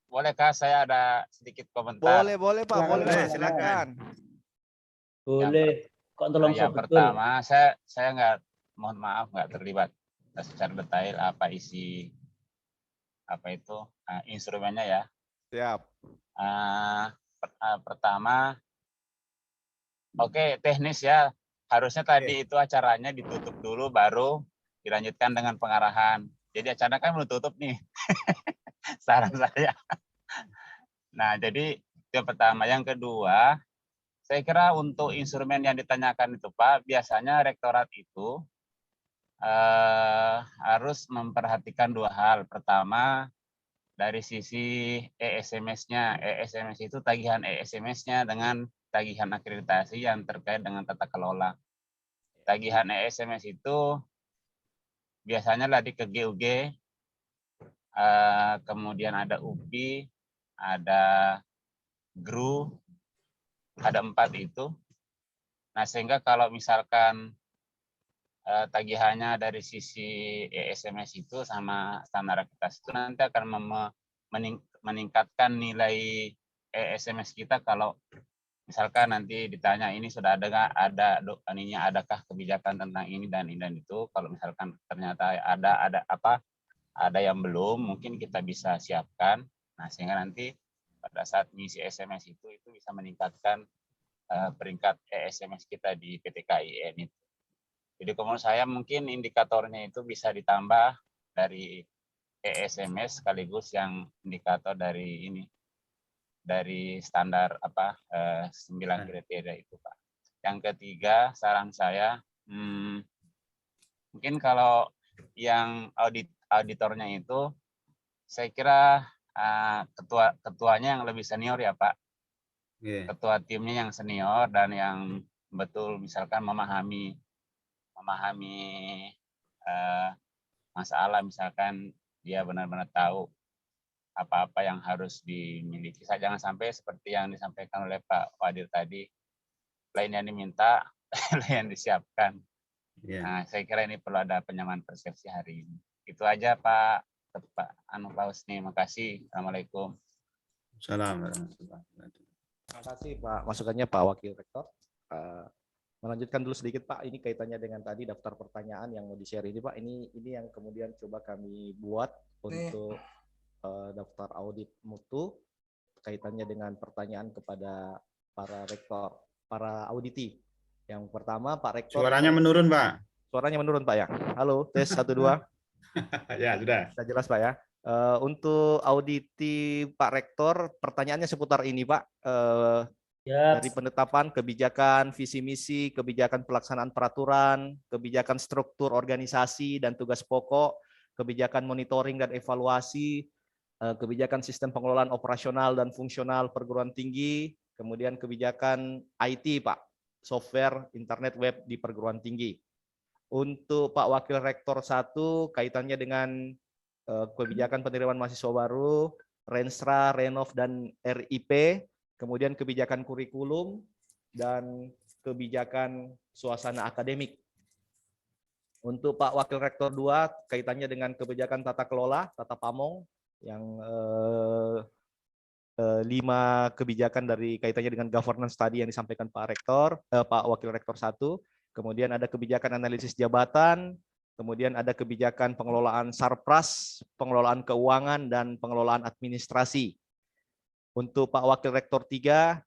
Bolehkah saya ada sedikit komentar? Boleh Pak, boleh Pak, silakan. Boleh. Kok tolong Yang betul. pertama, saya mohon maaf nggak terlibat secara detail apa isi instrumennya ya. Siap. Pertama, oke, teknis ya. Harusnya tadi itu acaranya ditutup dulu baru dilanjutkan dengan pengarahan. Jadi acaranya kan belum tutup nih. Saran saya. Nah, jadi yang pertama. Yang kedua, saya kira untuk instrumen yang ditanyakan itu Pak, biasanya rektorat itu harus memperhatikan dua hal. Pertama, dari sisi ESMS-nya. ESMS itu tagihan ESMS-nya dengan tagihan akreditasi yang terkait dengan tata kelola. Tagihan ESMS itu biasanya lari ke GUG, kemudian ada UPI, ada GRU, ada 4 itu. Nah, sehingga kalau misalkan tagihannya dari sisi ESMS itu sama standar akreditasi itu nanti akan meningkatkan nilai ESMS kita kalau misalkan nanti ditanya ini sudah adakah kebijakan tentang ini dan itu. Kalau misalkan ternyata ada yang belum, mungkin kita bisa siapkan. Nah, sehingga nanti pada saat mengisi SMS itu bisa meningkatkan peringkat ESMS kita di PTKIN itu. Jadi menurut saya mungkin indikatornya itu bisa ditambah dari ESMS sekaligus yang indikator dari standar 9 kriteria itu Pak. Yang ketiga, saran saya mungkin kalau yang auditornya itu saya kira ketuanya yang lebih senior ya Pak. Ketua timnya yang senior dan yang betul misalkan memahami masalah, misalkan dia benar-benar tahu apa-apa yang harus dimiliki. Saya jangan sampai seperti yang disampaikan oleh Pak Wadir tadi, lain yang diminta, lain yang disiapkan. Nah, saya kira ini perlu ada penyamaan persepsi hari ini. Itu aja Pak Husni. Makasih. Assalamualaikum. Assalamualaikum. Terima kasih Pak masukannya Pak Wakil Rektor. Melanjutkan dulu sedikit Pak, ini kaitannya dengan tadi daftar pertanyaan yang mau di-share ini Pak. Ini yang kemudian coba kami buat untuk daftar audit mutu kaitannya dengan pertanyaan kepada para rektor, para auditi. Yang pertama Pak Rektor. Suaranya menurun Pak. Suaranya menurun Pak ya. Halo, tes 1 2. Ya sudah. Sudah jelas Pak ya. Untuk auditi Pak Rektor, pertanyaannya seputar ini Pak. Dari penetapan kebijakan, visi misi, kebijakan pelaksanaan peraturan, kebijakan struktur organisasi dan tugas pokok, kebijakan monitoring dan evaluasi, kebijakan sistem pengelolaan operasional dan fungsional perguruan tinggi, kemudian kebijakan IT Pak, software internet web di perguruan tinggi. Untuk Pak Wakil Rektor 1 kaitannya dengan kebijakan penerimaan mahasiswa baru, Renstra, Renov dan RIP, kemudian kebijakan kurikulum dan kebijakan suasana akademik. Untuk Pak Wakil Rektor 2 kaitannya dengan kebijakan tata kelola, tata pamong, yang 5 kebijakan dari kaitannya dengan governance tadi yang disampaikan Pak Rektor, Pak Wakil Rektor 1. Kemudian ada kebijakan analisis jabatan, kemudian ada kebijakan pengelolaan sarpras, pengelolaan keuangan, dan pengelolaan administrasi. Untuk Pak Wakil Rektor 3,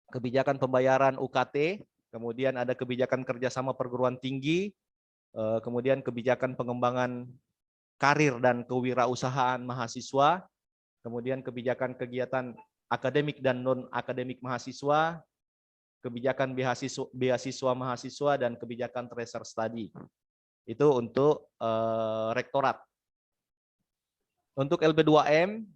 kebijakan pembayaran UKT, kemudian ada kebijakan kerjasama perguruan tinggi, kemudian kebijakan pengembangan karir dan kewirausahaan mahasiswa, kemudian kebijakan kegiatan akademik dan non-akademik mahasiswa, kebijakan beasiswa mahasiswa, dan kebijakan tracer study. Itu untuk rektorat. Untuk LB2M,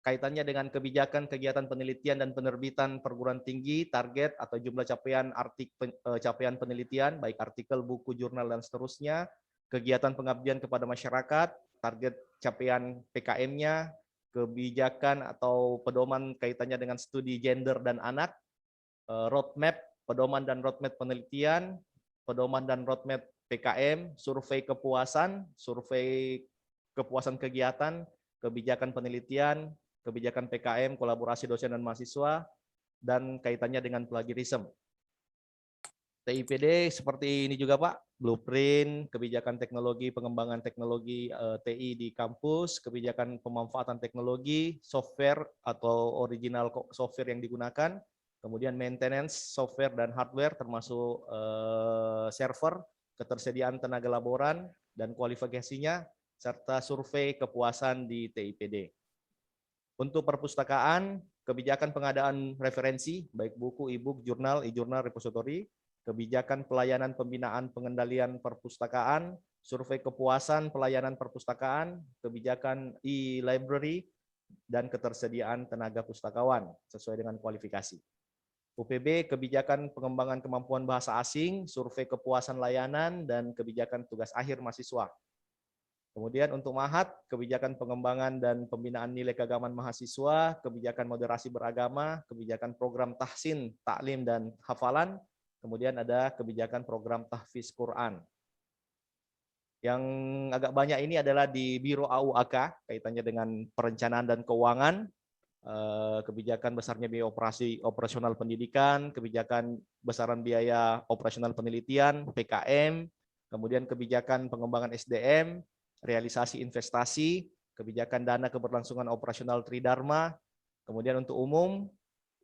kaitannya dengan kebijakan kegiatan penelitian dan penerbitan perguruan tinggi, target atau jumlah capaian penelitian, baik artikel, buku, jurnal, dan seterusnya, kegiatan pengabdian kepada masyarakat, target capaian PKM-nya, kebijakan atau pedoman kaitannya dengan studi gender dan anak, roadmap, pedoman dan roadmap penelitian, pedoman dan roadmap PKM, survei kepuasan kegiatan, kebijakan penelitian, kebijakan PKM, kolaborasi dosen dan mahasiswa, dan kaitannya dengan plagiarisme. TIPD seperti ini juga Pak, blueprint, kebijakan teknologi, pengembangan teknologi TI di kampus, kebijakan pemanfaatan teknologi, software atau original software yang digunakan, kemudian maintenance software dan hardware termasuk server, ketersediaan tenaga laboran dan kualifikasinya, serta survei kepuasan di TIPD. Untuk perpustakaan, kebijakan pengadaan referensi, baik buku, e-book, jurnal, e-jurnal, repository, kebijakan pelayanan pembinaan pengendalian perpustakaan, survei kepuasan pelayanan perpustakaan, kebijakan e-library, dan ketersediaan tenaga pustakawan sesuai dengan kualifikasi. UPB, kebijakan pengembangan kemampuan bahasa asing, survei kepuasan layanan, dan kebijakan tugas akhir mahasiswa. Kemudian untuk Mahat, kebijakan pengembangan dan pembinaan nilai keagamaan mahasiswa, kebijakan moderasi beragama, kebijakan program tahsin, taklim, dan hafalan, kemudian ada kebijakan program tahfiz Quran. Yang agak banyak ini adalah di Biro AUAK, kaitannya dengan perencanaan dan keuangan, kebijakan besarnya biaya operasional pendidikan, kebijakan besaran biaya operasional penelitian, PKM, kemudian kebijakan pengembangan SDM, realisasi investasi, kebijakan dana keberlangsungan operasional Tridharma, kemudian untuk umum,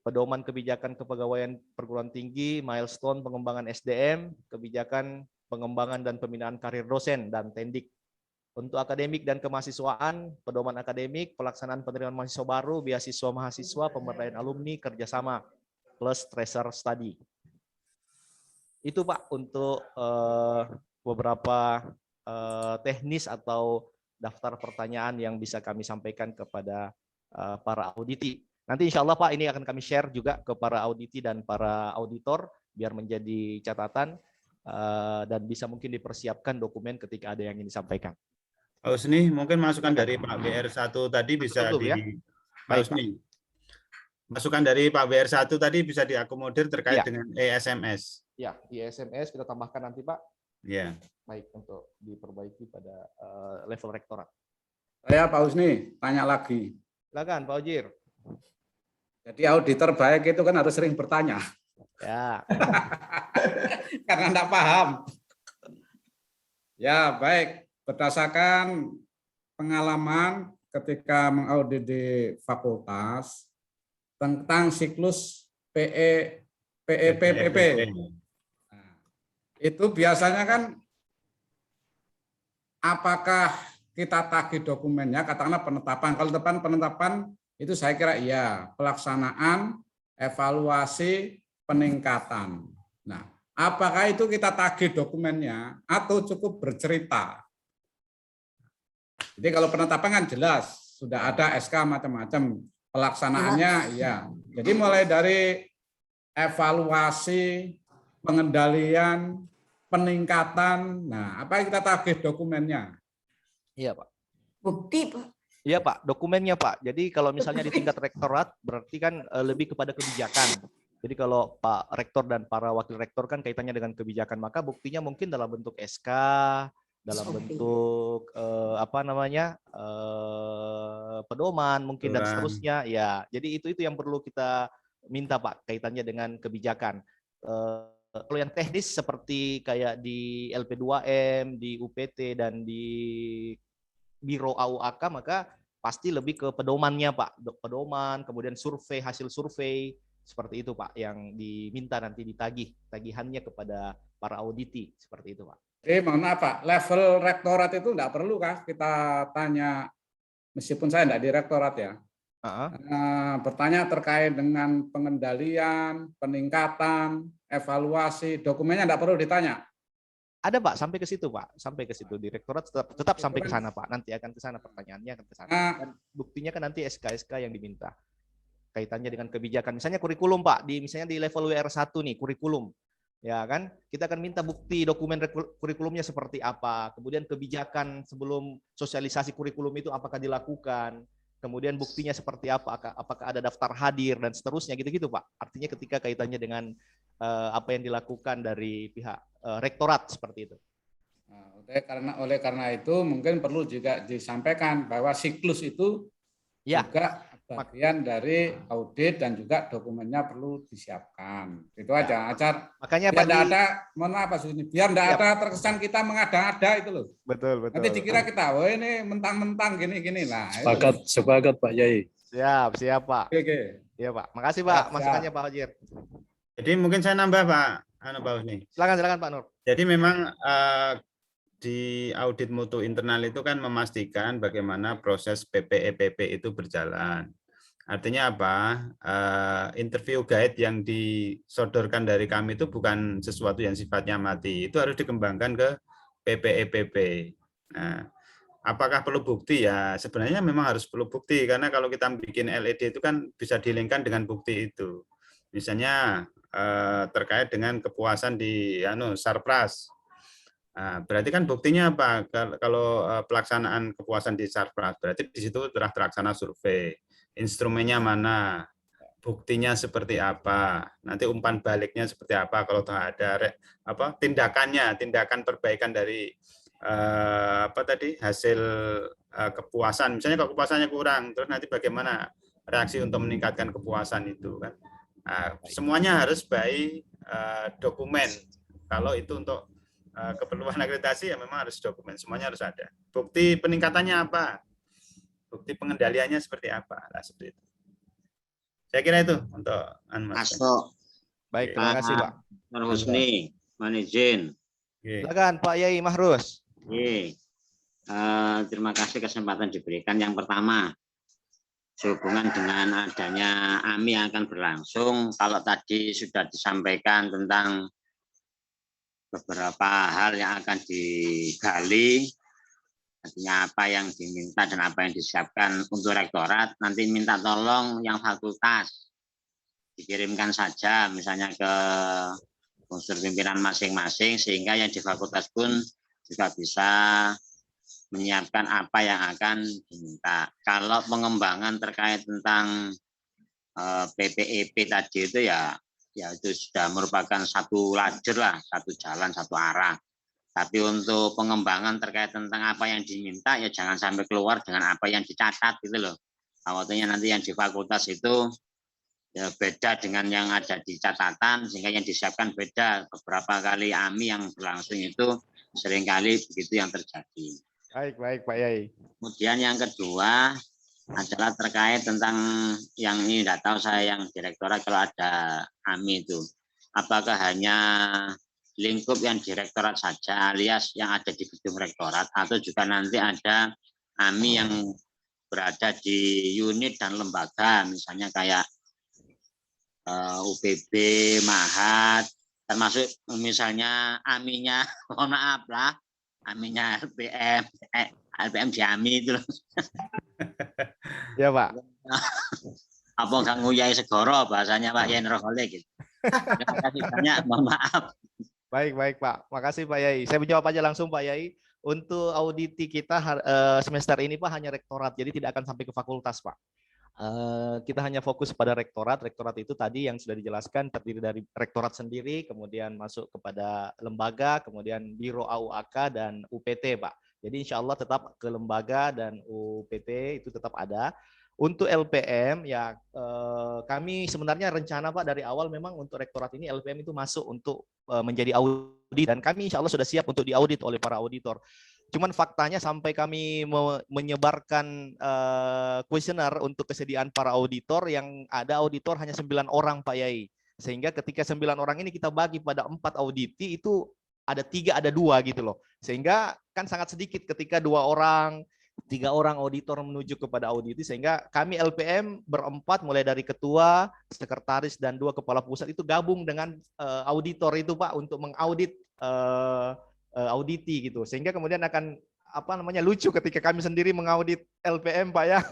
pedoman kebijakan kepegawaian perguruan tinggi, milestone pengembangan SDM, kebijakan pengembangan dan pembinaan karir dosen dan tendik. Untuk akademik dan kemahasiswaan, pedoman akademik, pelaksanaan penerimaan mahasiswa baru, beasiswa mahasiswa, pemberdayaan alumni, kerjasama, plus tracer study. Itu Pak untuk beberapa teknis atau daftar pertanyaan yang bisa kami sampaikan kepada para auditi. Nanti insya Allah Pak, ini akan kami share juga ke para auditi dan para auditor, biar menjadi catatan dan bisa mungkin dipersiapkan dokumen ketika ada yang ingin disampaikan. Pak Husni, mungkin masukan dari Pak BR1 tadi bisa Betul, ya? Pak Husni. Masukan dari Pak BR1 tadi bisa diakomodir terkait dengan ESMS. Ya, ESMS kita tambahkan nanti Pak. Ya. Baik, untuk diperbaiki pada level rektorat. Saya Pak Husni, tanya lagi. Silakan Pak Ojir. Jadi auditor baik itu kan harus sering bertanya. Ya. Karena enggak paham. Ya, baik. Berdasarkan pengalaman ketika mengaudit di fakultas tentang siklus PEPP. Nah, itu biasanya kan apakah kita tagih dokumennya, katakanlah penetapan. Kalau penetapan itu saya kira iya, pelaksanaan, evaluasi, peningkatan. Nah, apakah itu kita tagih dokumennya atau cukup bercerita? Jadi kalau penetapan kan jelas, sudah ada SK macam-macam, pelaksanaannya iya. Jadi mulai dari evaluasi, pengendalian, peningkatan, nah apa yang kita tagih dokumennya? Iya Pak. Bukti Pak. Iya Pak, dokumennya Pak. Jadi kalau misalnya di tingkat rektorat berarti kan lebih kepada kebijakan. Jadi kalau Pak Rektor dan para wakil rektor kan kaitannya dengan kebijakan, maka buktinya mungkin dalam bentuk SK, dalam bentuk pedoman mungkin dan seterusnya ya. Jadi itu yang perlu kita minta Pak kaitannya dengan kebijakan. Kalau yang teknis seperti kayak di LP2M, di UPT dan di Biro AUAK maka pasti lebih ke pedomannya Pak. Pedoman, kemudian survei, hasil survei seperti itu Pak yang diminta nanti ditagih tagihannya kepada para auditi seperti itu Pak. Mohon maaf Pak, level rektorat itu enggak perlu kah kita tanya, meskipun saya enggak di rektorat ya, bertanya terkait dengan pengendalian, peningkatan, evaluasi, dokumennya enggak perlu ditanya? Ada Pak, sampai ke situ Pak, sampai ke situ direktorat tetap sampai ke sana Pak, nanti akan ke sana pertanyaannya akan ke sana. Dan buktinya kan nanti SK-SK yang diminta kaitannya dengan kebijakan, misalnya kurikulum Pak, misalnya di level WR1 nih kurikulum. Ya kan, kita akan minta bukti dokumen kurikulumnya seperti apa, kemudian kebijakan sebelum sosialisasi kurikulum itu apakah dilakukan, kemudian buktinya seperti apa, apakah ada daftar hadir dan seterusnya gitu-gitu Pak. Artinya ketika kaitannya dengan apa yang dilakukan dari pihak rektorat seperti itu. Oleh karena itu mungkin perlu juga disampaikan bahwa siklus itu juga bagian dari audit dan juga dokumennya perlu disiapkan. Itu aja, Acar. Makanya biar tidak ada, mohon maaf Pak Suni, biar tidak ada terkesan kita mengada-ada itu loh. Betul. Nanti dikira kita, oh ini mentang-mentang gini-gini lah. Sepakat Pak Yai. Siap Pak. Oke. Iya Pak, makasih Pak masukannya Pak Hajir. Jadi mungkin saya nambah Pak Husni. Silakan Pak Nur. Jadi memang di audit mutu internal itu kan memastikan bagaimana proses PPEPP itu berjalan. Artinya apa? Interview guide yang disodorkan dari kami itu bukan sesuatu yang sifatnya mati. Itu harus dikembangkan ke PPEPP. Nah, apakah perlu bukti? Ya sebenarnya memang harus perlu bukti, karena kalau kita bikin LED itu kan bisa dilingkan dengan bukti itu. Misalnya terkait dengan kepuasan di Sarpras. Nah, berarti kan buktinya apa? Kalau pelaksanaan kepuasan di Sarpras, berarti di situ telah terlaksana survei. Instrumennya mana, buktinya seperti apa, nanti umpan baliknya seperti apa kalau ada tindakan perbaikan dari hasil kepuasan. Misalnya kalau kepuasannya kurang, terus nanti bagaimana reaksi untuk meningkatkan kepuasan itu kan. Semuanya harus by dokumen. Kalau itu untuk keperluan akreditasi ya memang harus dokumen, semuanya harus ada. Bukti peningkatannya apa? Bukti pengendaliannya seperti apa? Nah, seperti itu. Saya kira itu untuk Asto. Baik, terima kasih Pak. Nur Husni, mohon izin. Silakan Pak Yai Mahrus. Terima kasih kesempatan diberikan. Yang pertama, sehubungan dengan adanya AMI yang akan berlangsung, kalau tadi sudah disampaikan tentang beberapa hal yang akan digali, artinya apa yang diminta dan apa yang disiapkan untuk rektorat, nanti minta tolong yang fakultas dikirimkan saja misalnya ke unsur pimpinan masing-masing, sehingga yang di fakultas pun juga bisa menyiapkan apa yang akan diminta. Kalau pengembangan terkait tentang PPEP tadi itu ya itu sudah merupakan satu lajur lah, satu jalan, satu arah. Tapi untuk pengembangan terkait tentang apa yang diminta ya jangan sampai keluar dengan apa yang dicatat gitu loh. Awalnya nanti yang di fakultas itu ya beda dengan yang ada di catatan, sehingga yang disiapkan beda. Beberapa kali AMI yang berlangsung itu seringkali begitu yang terjadi. Baik Pak Yai. Kemudian yang kedua adalah terkait tentang yang ini, tidak tahu saya yang direktorat kalau ada AMI itu, apakah hanya lingkup yang direktorat saja alias yang ada di gedung rektorat, atau juga nanti ada AMI yang berada di unit dan lembaga, misalnya kayak UPB, Mahat, termasuk misalnya AMI-nya, mohon maaf lah, AMI-nya LPM di AMI itu loh. Ya Pak. Apa nggak nguyai segoro bahasanya Pak Yai Nurhole gitu. Terima kasih banyak, mohon maaf. Baik Pak, makasih Pak Yai. Saya menjawab aja langsung Pak Yai. Untuk auditi kita semester ini Pak hanya rektorat, jadi tidak akan sampai ke fakultas Pak. kita hanya fokus pada rektorat. Rektorat itu tadi yang sudah dijelaskan terdiri dari rektorat sendiri, kemudian masuk kepada lembaga, kemudian Biro AUAK dan UPT, Pak. Jadi insya Allah tetap ke lembaga dan UPT itu tetap ada. Untuk LPM ya kami sebenarnya rencana Pak dari awal memang untuk rektorat ini LPM itu masuk untuk menjadi audit dan kami insya Allah sudah siap untuk diaudit oleh para auditor. Cuman faktanya sampai kami menyebarkan kuesioner untuk kesediaan para auditor yang ada auditor hanya 9 orang Pak Yai. Sehingga ketika 9 orang ini kita bagi pada 4 auditi itu ada 3 ada 2 gitu loh. Sehingga kan sangat sedikit ketika 2 orang 3 orang auditor menuju kepada auditi sehingga kami LPM berempat mulai dari ketua, sekretaris dan 2 kepala pusat itu gabung dengan auditor itu Pak untuk mengaudit auditi gitu. Sehingga kemudian akan lucu ketika kami sendiri mengaudit LPM Pak ya.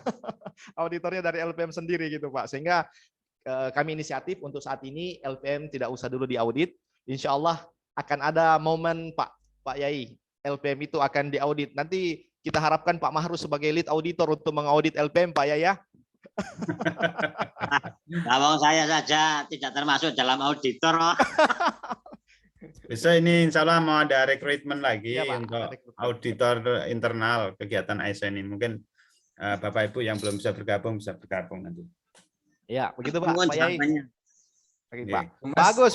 Auditornya dari LPM sendiri gitu Pak. Sehingga kami inisiatif untuk saat ini LPM tidak usah dulu diaudit. Insya Allah akan ada momen Pak Yai LPM itu akan diaudit. Nanti kita harapkan Pak Mahrus sebagai lead auditor untuk mengaudit LPM Pak ya. Kalau saya saja tidak termasuk dalam auditor. Bisa ini insya Allah mau ada rekrutmen lagi Ya, Pak, untuk ada rekrutmen. auditor internal kegiatan ASN ini. Mungkin Bapak Ibu yang belum bisa bergabung nanti. Ya, begitu Pak. Pak Yai. Oke, Iya. Pak. Bagus.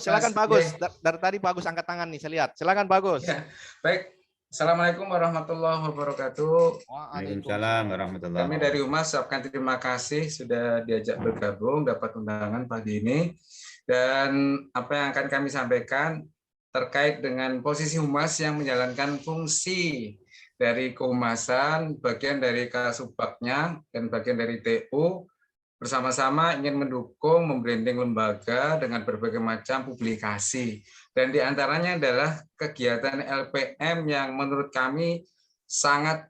Silakan Mas, Bagus. iya. Dari tadi Bagus angkat tangan nih, saya lihat. Silakan Bagus. Ya, baik. Assalamualaikum warahmatullahi wabarakatuh. Waalaikumsalam warahmatullahi Kami dari Humas ucapkan terima kasih sudah diajak bergabung, dapat undangan pagi ini. Dan apa yang akan kami sampaikan terkait dengan posisi Humas yang menjalankan fungsi dari kehumasan, bagian dari Kasubagnya dan bagian dari TU, bersama-sama ingin mendukung membranding lembaga dengan berbagai macam publikasi. Dan diantaranya adalah kegiatan LPM yang menurut kami sangat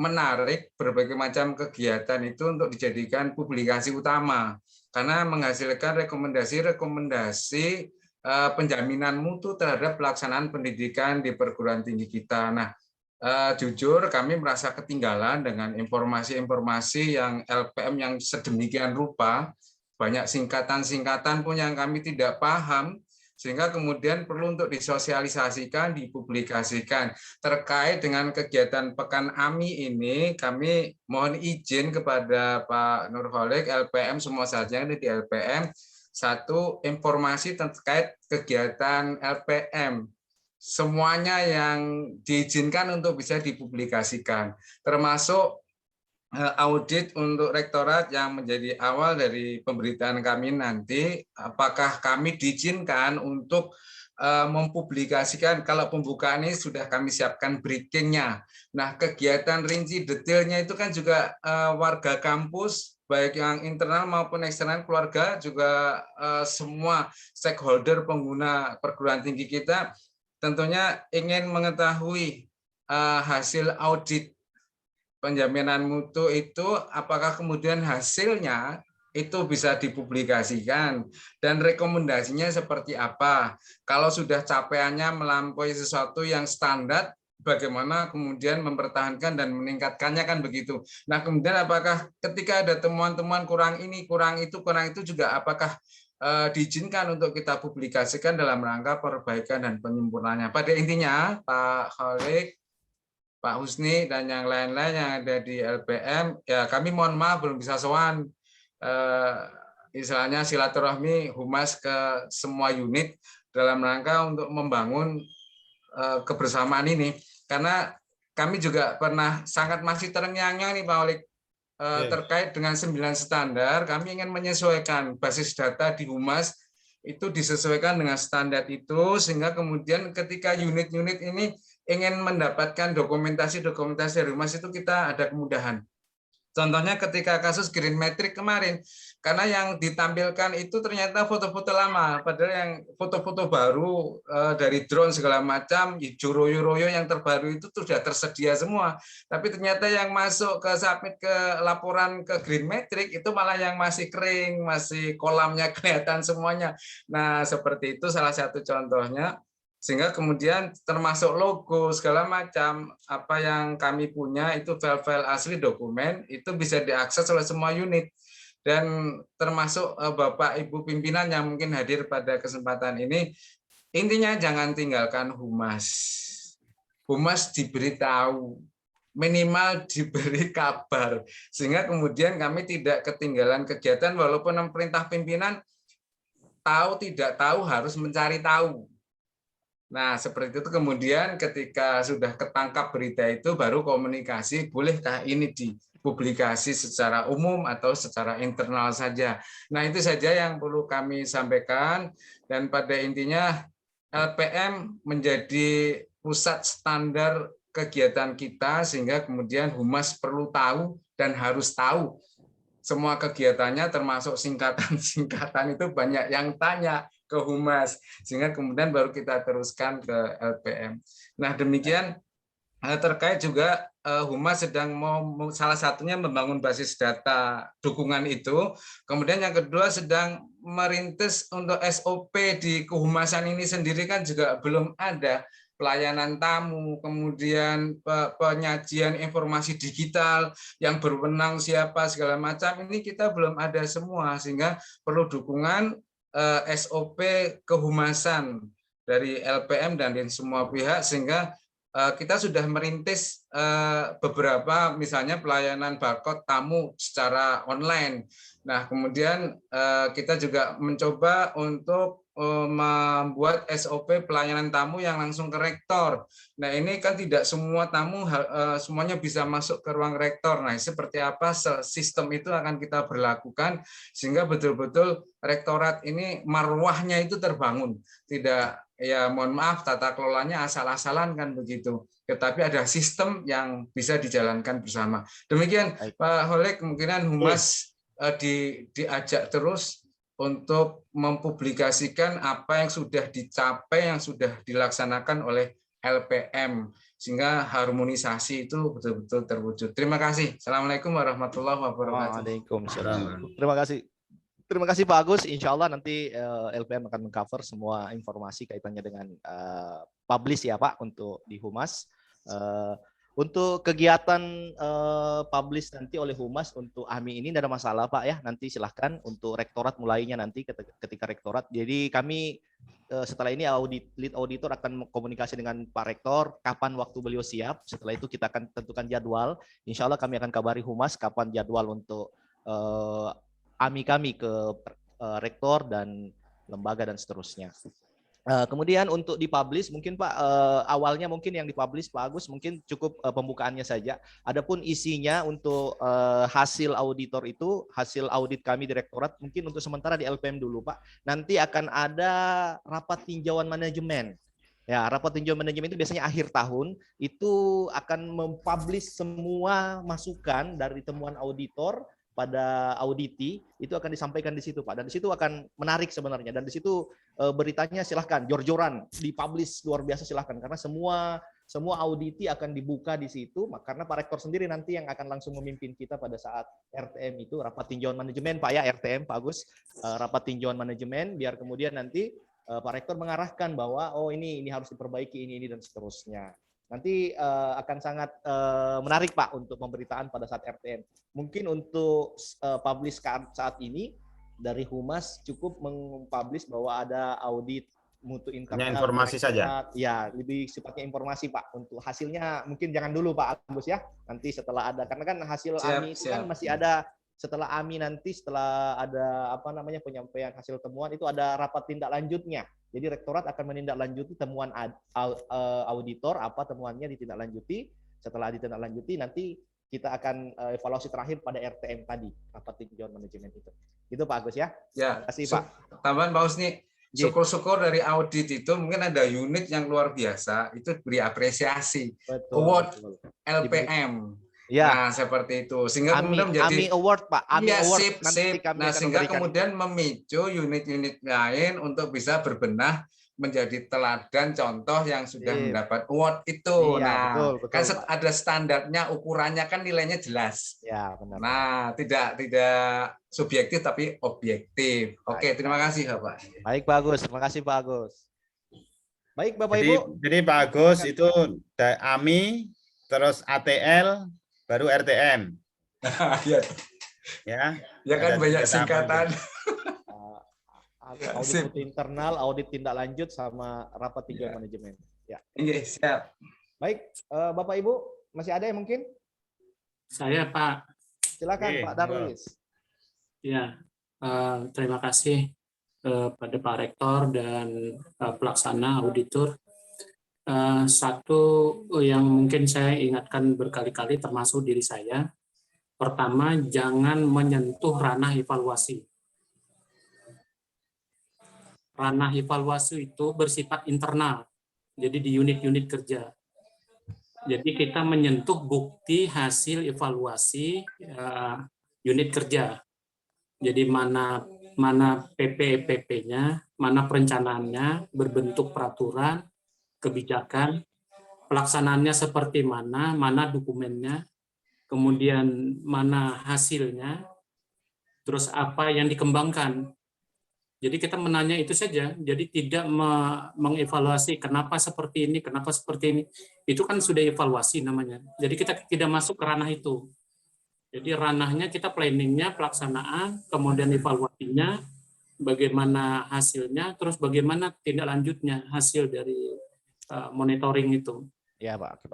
menarik, berbagai macam kegiatan itu untuk dijadikan publikasi utama. Karena menghasilkan rekomendasi-rekomendasi penjaminan mutu terhadap pelaksanaan pendidikan di perguruan tinggi kita. Nah, jujur kami merasa ketinggalan dengan informasi-informasi yang LPM yang sedemikian rupa, banyak singkatan-singkatan pun yang kami tidak paham, sehingga kemudian perlu untuk disosialisasikan, dipublikasikan. Terkait dengan kegiatan Pekan AMI ini, kami mohon izin kepada Pak Nurholik, LPM, semua saja yang ada di LPM, satu informasi terkait kegiatan LPM. Semuanya yang diizinkan untuk bisa dipublikasikan, termasuk audit untuk rektorat yang menjadi awal dari pemberitaan kami nanti, apakah kami diizinkan untuk mempublikasikan. Kalau pembukaan ini sudah kami siapkan briefingnya. Nah, kegiatan rinci detailnya itu kan juga warga kampus, baik yang internal maupun eksternal, keluarga, juga semua stakeholder pengguna perguruan tinggi kita tentunya ingin mengetahui hasil audit penjaminan mutu itu, apakah kemudian hasilnya itu bisa dipublikasikan dan rekomendasinya seperti apa. Kalau sudah capaiannya melampaui sesuatu yang standar, bagaimana kemudian mempertahankan dan meningkatkannya, kan begitu. Nah, kemudian apakah ketika ada temuan-temuan kurang ini, kurang itu juga apakah diizinkan untuk kita publikasikan dalam rangka perbaikan dan penyempurnaannya. Pada intinya, Pak Kholik, Pak Husni dan yang lain-lain yang ada di LPM, ya kami mohon maaf belum bisa sowan, istilahnya silaturahmi Humas ke semua unit dalam rangka untuk membangun kebersamaan ini. Karena kami juga pernah sangat masih terngiang-ngiang nih Pak Holik, terkait dengan 9 standar, kami ingin menyesuaikan basis data di Humas itu disesuaikan dengan standar itu, sehingga kemudian ketika unit-unit ini ingin mendapatkan dokumentasi-dokumentasi dari Humas itu kita ada kemudahan. Contohnya ketika kasus Green Metric kemarin, karena yang ditampilkan itu ternyata foto-foto lama, padahal yang foto-foto baru dari drone segala macam, Royo yang terbaru itu sudah tersedia semua. Tapi ternyata yang masuk ke submit ke laporan ke Green Metric itu malah yang masih kering, masih kolamnya kelihatan semuanya. Nah, seperti itu salah satu contohnya. Sehingga kemudian termasuk logo segala macam apa yang kami punya itu file-file asli dokumen itu bisa diakses oleh semua unit. Dan termasuk Bapak Ibu pimpinan yang mungkin hadir pada kesempatan ini, intinya jangan tinggalkan humas. Humas diberitahu, minimal diberi kabar, sehingga kemudian kami tidak ketinggalan kegiatan walaupun perintah pimpinan tahu tidak tahu harus mencari tahu. Nah, seperti itu kemudian ketika sudah ketangkap berita itu baru komunikasi, bolehkah ini dipublikasi secara umum atau secara internal saja. Nah, itu saja yang perlu kami sampaikan dan pada intinya LPM menjadi pusat standar kegiatan kita sehingga kemudian humas perlu tahu dan harus tahu semua kegiatannya termasuk singkatan-singkatan itu banyak yang tanya ke humas sehingga kemudian baru kita teruskan ke LPM. Nah, demikian terkait juga humas sedang mau salah satunya membangun basis data dukungan itu. Kemudian yang kedua sedang merintis untuk SOP di kehumasan ini sendiri kan juga belum ada. Pelayanan tamu, kemudian penyajian informasi digital yang berwenang siapa segala macam ini kita belum ada semua sehingga perlu dukungan SOP kehumasan dari LPM dan semua pihak sehingga kita sudah merintis beberapa misalnya pelayanan barcode tamu secara online. Nah, kemudian kita juga mencoba untuk membuat SOP pelayanan tamu yang langsung ke rektor. Nah, ini kan tidak semua tamu semuanya bisa masuk ke ruang rektor. Nah, seperti apa sistem itu akan kita berlakukan sehingga betul-betul rektorat ini marwahnya itu terbangun. Tidak, ya mohon maaf, tata kelolanya asal-asalan kan begitu. Tetapi ada sistem yang bisa dijalankan bersama. Demikian, Pak Holek, kemungkinan humas diajak terus untuk mempublikasikan apa yang sudah dicapai, yang sudah dilaksanakan oleh LPM, sehingga harmonisasi itu betul-betul terwujud. Terima kasih. Assalamualaikum warahmatullahi wabarakatuh. Waalaikumsalam. Terima kasih. Terima kasih Pak Agus. Insya Allah nanti LPM akan mengcover semua informasi kaitannya dengan publish ya Pak untuk di Humas. Untuk kegiatan publish nanti oleh Humas untuk AMI ini tidak ada masalah Pak ya. Nanti silahkan untuk rektorat mulainya nanti ketika rektorat. Jadi kami setelah ini lead auditor akan komunikasi dengan Pak Rektor kapan waktu beliau siap. Setelah itu kita akan tentukan jadwal. Insya Allah kami akan kabari Humas kapan jadwal untuk AMI kami ke rektor dan lembaga dan seterusnya. Kemudian untuk dipublish mungkin Pak awalnya mungkin yang dipublish Pak Agus mungkin cukup pembukaannya saja. Adapun isinya untuk hasil auditor itu hasil audit kami direktorat mungkin untuk sementara di LPM dulu Pak. Nanti akan ada rapat tinjauan manajemen. Ya, rapat tinjauan manajemen itu biasanya akhir tahun itu akan mempublish semua masukan dari temuan auditor pada auditi itu akan disampaikan di situ Pak, dan di situ akan menarik sebenarnya, dan di situ beritanya silahkan jor-joran dipublish luar biasa silahkan karena semua auditi akan dibuka di situ karena Pak Rektor sendiri nanti yang akan langsung memimpin kita pada saat RTM itu rapat tinjauan manajemen Pak ya, RTM Pak Agus, rapat tinjauan manajemen biar kemudian nanti Pak Rektor mengarahkan bahwa oh ini harus diperbaiki ini dan seterusnya. Nanti akan sangat menarik Pak untuk pemberitaan pada saat RTM. Mungkin untuk publish saat ini dari Humas cukup mempublish bahwa ada audit mutu internal. Hanya informasi saja. Ya, lebih sifatnya informasi Pak. Untuk hasilnya mungkin jangan dulu Pak Agus ya. Nanti setelah ada, karena kan hasil AMI itu kan masih ada. Setelah AMI nanti setelah ada penyampaian hasil temuan itu ada rapat tindak lanjutnya. Jadi rektorat akan menindaklanjuti temuan auditor apa temuannya ditindaklanjuti. Setelah ditindaklanjuti nanti kita akan evaluasi terakhir pada RTM tadi, rapat tinjauan manajemen itu. Itu Pak Agus ya. Ya. Terima kasih Pak. Tambahan Pak Husni, syukur-syukur dari audit itu mungkin ada unit yang luar biasa itu beri apresiasi. Betul, award betul. LPM. Ya. Nah, seperti itu. Sehingga kemudian menjadi AMI Award, Pak. AMI ya, Award sip. Nah, sehingga kemudian memicu unit-unit lain untuk bisa berbenah menjadi teladan contoh yang sudah mendapat award itu. Iya, nah, betul, kan Pak. ada standarnya, ukurannya kan nilainya jelas. Ya, benar. Nah, tidak subjektif tapi objektif. Oke, terima kasih, Bapak. Baik, Pak Agus. Terima kasih, Pak Agus. Baik Bapak Ibu. Jadi Pak Agus itu AMI, terus ATL, baru RTM. Ya, Ya kan banyak singkatan. Audit internal, audit tindak lanjut, sama rapat tiga manajemen. Ya. Iya, siap. Baik, Bapak Ibu, masih ada yang mungkin? Saya Pak. Silakan Pak Darwis. Ya, terima kasih pada Pak Rektor dan pelaksana auditor. Satu yang mungkin saya ingatkan berkali-kali termasuk diri saya. Pertama, jangan menyentuh ranah evaluasi. Ranah evaluasi itu bersifat internal, jadi di unit-unit kerja. Jadi kita menyentuh bukti hasil evaluasi unit kerja. Jadi mana PPEPP-nya, mana perencanaannya berbentuk peraturan, kebijakan, pelaksanaannya seperti mana dokumennya, kemudian mana hasilnya, terus apa yang dikembangkan. Jadi kita menanya itu saja, jadi tidak mengevaluasi kenapa seperti ini, kenapa seperti ini. Itu kan sudah evaluasi namanya. Jadi kita tidak masuk ke ranah itu. Jadi ranahnya kita planningnya, pelaksanaan, kemudian evaluasinya, bagaimana hasilnya, terus bagaimana tindak lanjutnya hasil dari monitoring itu. Ya Pak.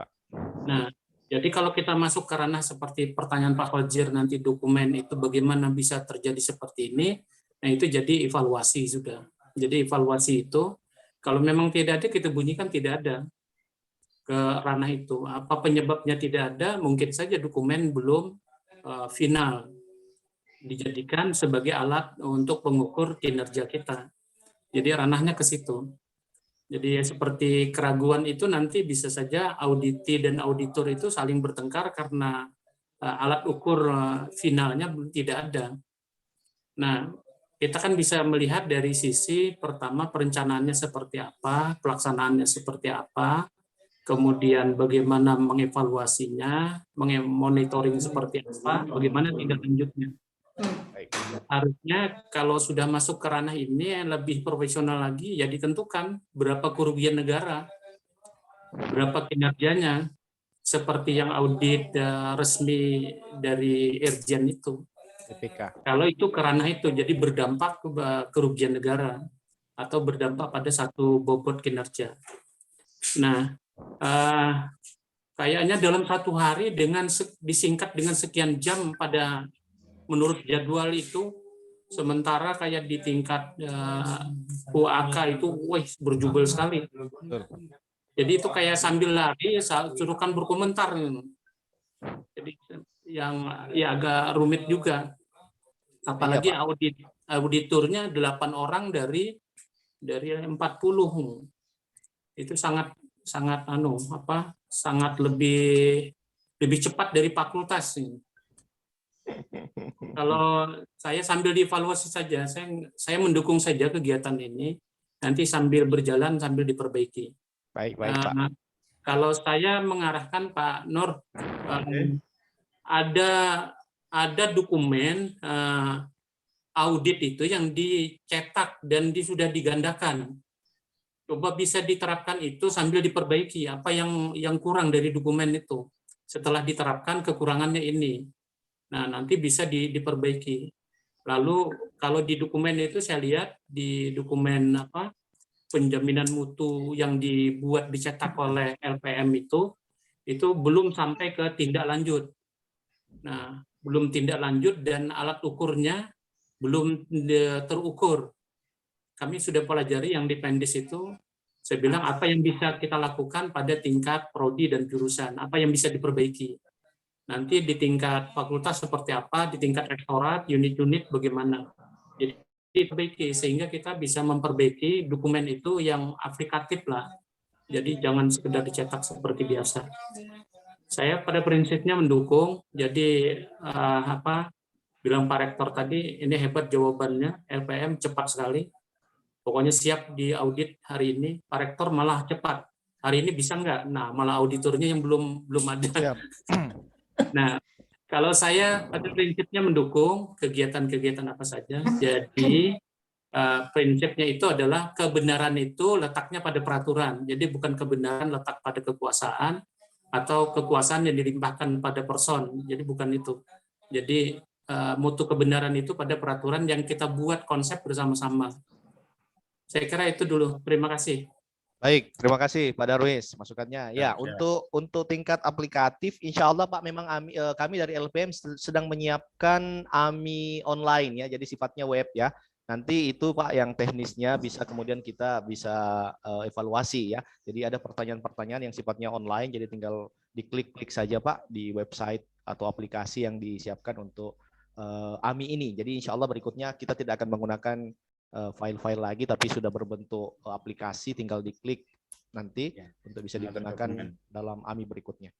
Nah, jadi kalau kita masuk ke ranah seperti pertanyaan Pak Fajir nanti dokumen itu bagaimana bisa terjadi seperti ini, nah itu jadi evaluasi sudah. Jadi evaluasi itu kalau memang tidak ada kita bunyikan tidak ada ke ranah itu. Apa penyebabnya tidak ada? Mungkin saja dokumen belum final dijadikan sebagai alat untuk mengukur kinerja kita. Jadi ranahnya ke situ. Jadi seperti keraguan itu nanti bisa saja auditi dan auditor itu saling bertengkar karena alat ukur finalnya tidak ada. Nah, kita kan bisa melihat dari sisi pertama perencanaannya seperti apa, pelaksanaannya seperti apa, kemudian bagaimana mengevaluasinya, monitoring seperti apa, bagaimana tindak lanjutnya. Harusnya kalau sudah masuk ke ranah ini lebih profesional lagi, ya ditentukan berapa kerugian negara, berapa kinerjanya, seperti yang audit resmi dari Irjen itu. Kalau itu ke ranah itu, jadi berdampak ke kerugian negara atau berdampak pada satu bobot kinerja. Nah, kayaknya dalam satu hari dengan disingkat dengan sekian jam pada menurut jadwal itu, sementara kayak di tingkat UAK itu, berjubel sekali. Jadi itu kayak sambil lari, suruhkan berkomentar. Jadi yang ya agak rumit juga. Apalagi auditornya 8 orang dari 40. Itu sangat lebih cepat dari fakultas. Kalau saya sambil dievaluasi saja, saya mendukung saja kegiatan ini, nanti sambil berjalan sambil diperbaiki. Baik Pak. Kalau saya mengarahkan Pak Nur, ada dokumen audit itu yang dicetak dan sudah digandakan. Coba bisa diterapkan itu sambil diperbaiki apa yang kurang dari dokumen itu. Setelah diterapkan kekurangannya ini. Nah, nanti bisa diperbaiki. Lalu kalau di dokumen itu saya lihat di dokumen penjaminan mutu yang dicetak oleh LPM itu belum sampai ke tindak lanjut. Nah, belum tindak lanjut dan alat ukurnya belum terukur. Kami sudah pelajari yang di Pendis itu, saya bilang apa yang bisa kita lakukan pada tingkat prodi dan jurusan, apa yang bisa diperbaiki. Nanti di tingkat fakultas seperti apa, di tingkat rektorat, unit-unit bagaimana. Jadi diperbaiki sehingga kita bisa memperbaiki dokumen itu yang aplikatif lah. Jadi jangan sekedar dicetak seperti biasa. Saya pada prinsipnya mendukung. Jadi bilang Pak Rektor tadi, ini hebat jawabannya, LPM cepat sekali. Pokoknya siap di audit hari ini. Pak Rektor malah cepat. Hari ini bisa nggak? Nah, malah auditornya yang belum ada. Nah, kalau saya pada prinsipnya mendukung kegiatan-kegiatan apa saja. Jadi prinsipnya itu adalah kebenaran itu letaknya pada peraturan. Jadi bukan kebenaran letak pada kekuasaan atau kekuasaan yang dilimpahkan pada person. Jadi bukan itu. Jadi mutu kebenaran itu pada peraturan yang kita buat konsep bersama-sama. Saya kira itu dulu. Terima kasih. Baik, terima kasih Pak Darwis masukannya. Ya, untuk tingkat aplikatif, insya Allah Pak, memang kami dari LPM sedang menyiapkan AMI online ya, jadi sifatnya web ya. Nanti itu Pak yang teknisnya bisa kemudian kita bisa evaluasi ya. Jadi ada pertanyaan-pertanyaan yang sifatnya online, jadi tinggal diklik-klik saja Pak di website atau aplikasi yang disiapkan untuk AMI ini. Jadi insya Allah berikutnya kita tidak akan menggunakan file-file lagi, tapi sudah berbentuk aplikasi, tinggal diklik nanti untuk bisa digunakan dalam AMI berikutnya.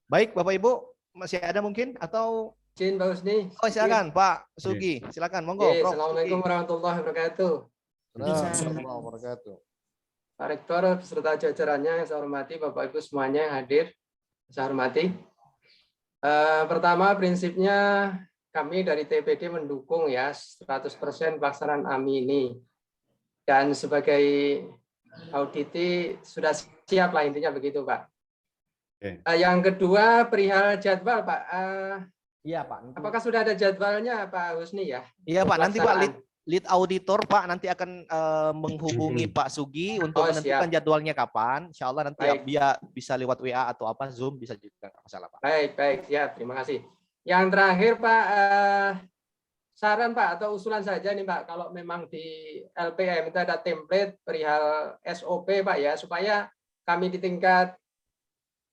Baik, Bapak Ibu, masih ada mungkin atau? Izin Pak Husni. Oh, silakan Pak Sugi, silakan, monggo. Prof. Assalamualaikum warahmatullahi wabarakatuh. Warahmatullahi wabarakatuh. Pak Rektor beserta jajarannya yang saya hormati, Bapak Ibu semuanya yang hadir, saya hormati. Pertama, prinsipnya kami dari TPD mendukung ya 100% pelaksanaan AMI ini. Dan sebagai auditi sudah siap lah, intinya begitu Pak. Yang kedua perihal jadwal Pak. Iya Pak. Apakah sudah ada jadwalnya Pak Husni ya? Iya Pak, nanti Pak lead auditor Pak nanti akan menghubungi Pak Sugi untuk menentukan jadwalnya kapan. Insya Allah nanti ya, bisa lewat WA atau apa Zoom bisa juga, nggak masalah Pak. Baik, siap. Terima kasih. Yang terakhir Pak, saran Pak atau usulan saja nih Pak, kalau memang di LPM itu ada template perihal SOP Pak ya, supaya kami di tingkat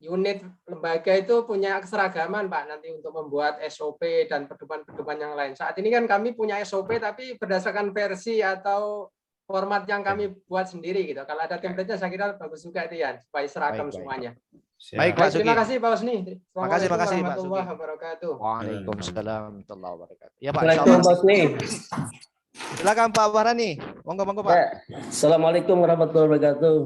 unit lembaga itu punya keseragaman Pak nanti untuk membuat SOP dan pedoman-pedoman yang lain. Saat ini kan kami punya SOP tapi berdasarkan versi atau format yang kami buat sendiri gitu. Kalau ada template-nya saya kira bagus juga itu ya, supaya seragam semuanya. Baik Pak Sugi. Terima kasih Pak Husni. Terima kasih Pak Sugi. Wabarakatuh. Waalaikumsalam warahmatullahi wabarakatuh. Ya Pak. Assalamualaikum Pak Husni. Silakan Pak Bahrani. Monggo Pak. Assalamualaikum warahmatullahi wabarakatuh.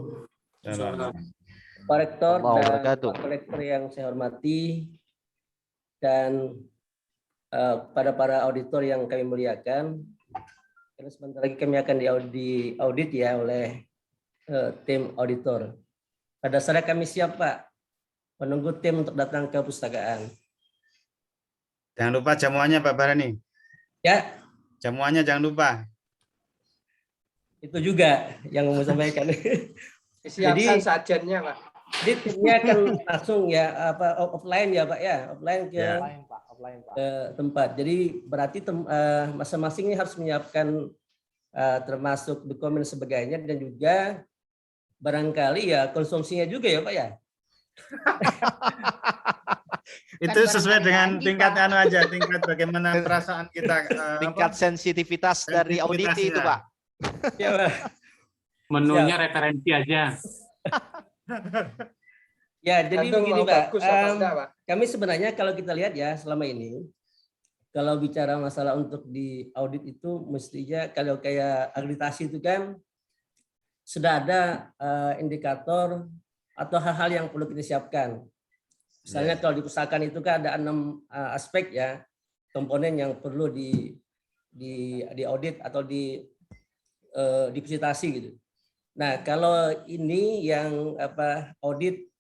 Pak Rektor dan Pak Kolektor yang saya hormati dan pada para auditor yang kami muliakan. Karena sebentar lagi kami akan diaudit ya oleh tim auditor. Pada dasarnya kami siap Pak. Menunggu tim untuk datang ke perpustakaan. Jangan lupa jamuannya Pak Bahrani. Ya. Jamuannya jangan lupa. Itu juga yang mau sampaikan. Disiapkan sajennya Pak. Jadi timnya akan langsung ya offline ya Pak ya, offline ke tempat. Jadi berarti masing-masing ini harus menyiapkan termasuk dokumen sebagainya dan juga barangkali ya konsumsinya juga ya Pak ya. Itu sesuai dengan tingkat tingkat bagaimana perasaan kita, tingkat sensitivitas dari audit itu Pak. Ya Pak. Menunya referensi aja. Ya, jadi begini Pak. Kami sebenarnya kalau kita lihat ya selama ini, kalau bicara masalah untuk di audit itu mestinya kalau kayak akreditasi itu kan sudah ada indikator atau hal-hal yang perlu kita siapkan. Misalnya kalau di pustakaan itu kan ada 6 aspek ya, komponen yang perlu di audit atau divisitasi gitu. Nah, kalau ini yang audit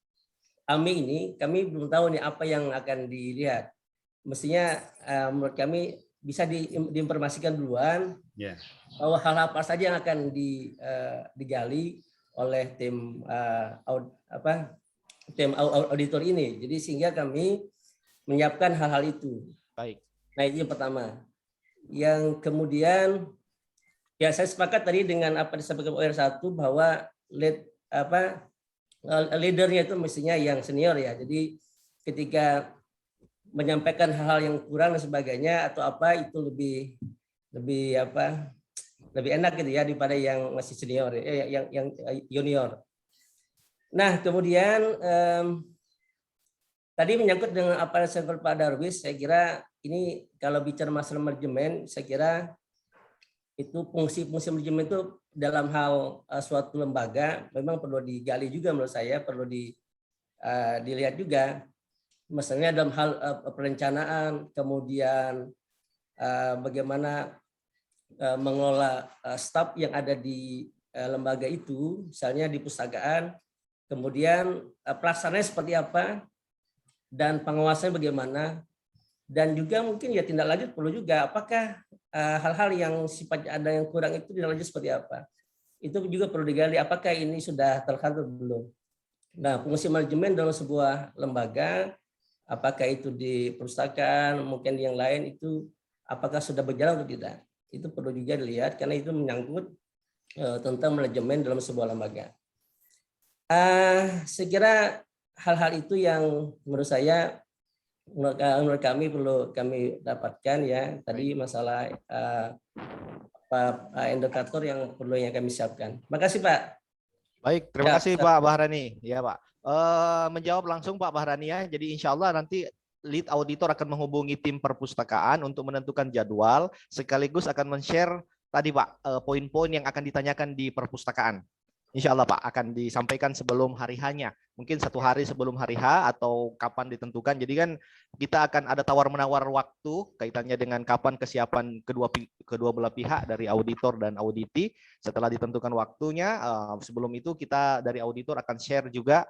AMI ini kami belum tahu nih apa yang akan dilihat. Mestinya menurut kami bisa diinformasikan duluan bahwa hal-hal apa saja yang akan digali oleh tim auditor ini. Jadi sehingga kami menyiapkan hal-hal itu. Baik. Nah, itu yang pertama. Yang kemudian ya saya sepakat tadi dengan apa disampaikan OR1 bahwa leadernya itu mestinya yang senior ya. Jadi ketika menyampaikan hal-hal yang kurang dan sebagainya atau apa itu lebih enak gitu ya daripada yang masih senior yang junior. Nah, kemudian tadi menyangkut dengan apa yang disampaikan Pak Darwis, saya kira ini kalau bicara masalah manajemen, saya kira itu fungsi-fungsi manajemen itu dalam hal suatu lembaga memang perlu digali juga menurut saya, perlu dilihat juga. Misalnya dalam hal perencanaan, kemudian bagaimana mengelola staf yang ada di lembaga itu, misalnya di pustakaan, kemudian pelaksanaannya seperti apa, dan pengawasannya bagaimana, dan juga mungkin ya tindak lanjut perlu juga, apakah hal-hal yang sifatnya ada yang kurang itu tindak lanjut seperti apa. Itu juga perlu digali, apakah ini sudah terkantor belum. Nah, fungsi manajemen dalam sebuah lembaga, apakah itu di perpustakaan, mungkin yang lain itu, apakah sudah berjalan atau tidak. Itu perlu juga dilihat, karena itu menyangkut tentang manajemen dalam sebuah lembaga. Saya kira hal-hal itu yang menurut saya, menurut kami perlu kami dapatkan ya. Tadi masalah indikator yang perlu yang kami siapkan. Terima kasih Pak. Baik, terima kasih Pak Bahrani. Ya Pak. Menjawab langsung Pak Bahrani ya. Jadi insya Allah nanti lead auditor akan menghubungi tim perpustakaan untuk menentukan jadwal, sekaligus akan men-share tadi Pak poin-poin yang akan ditanyakan di perpustakaan. Insya Allah Pak akan disampaikan sebelum hari H-nya, mungkin 1 hari sebelum hari H atau kapan ditentukan. Jadi kan kita akan ada tawar-menawar waktu kaitannya dengan kapan kesiapan kedua belah pihak dari auditor dan auditi. Setelah ditentukan waktunya, sebelum itu kita dari auditor akan share juga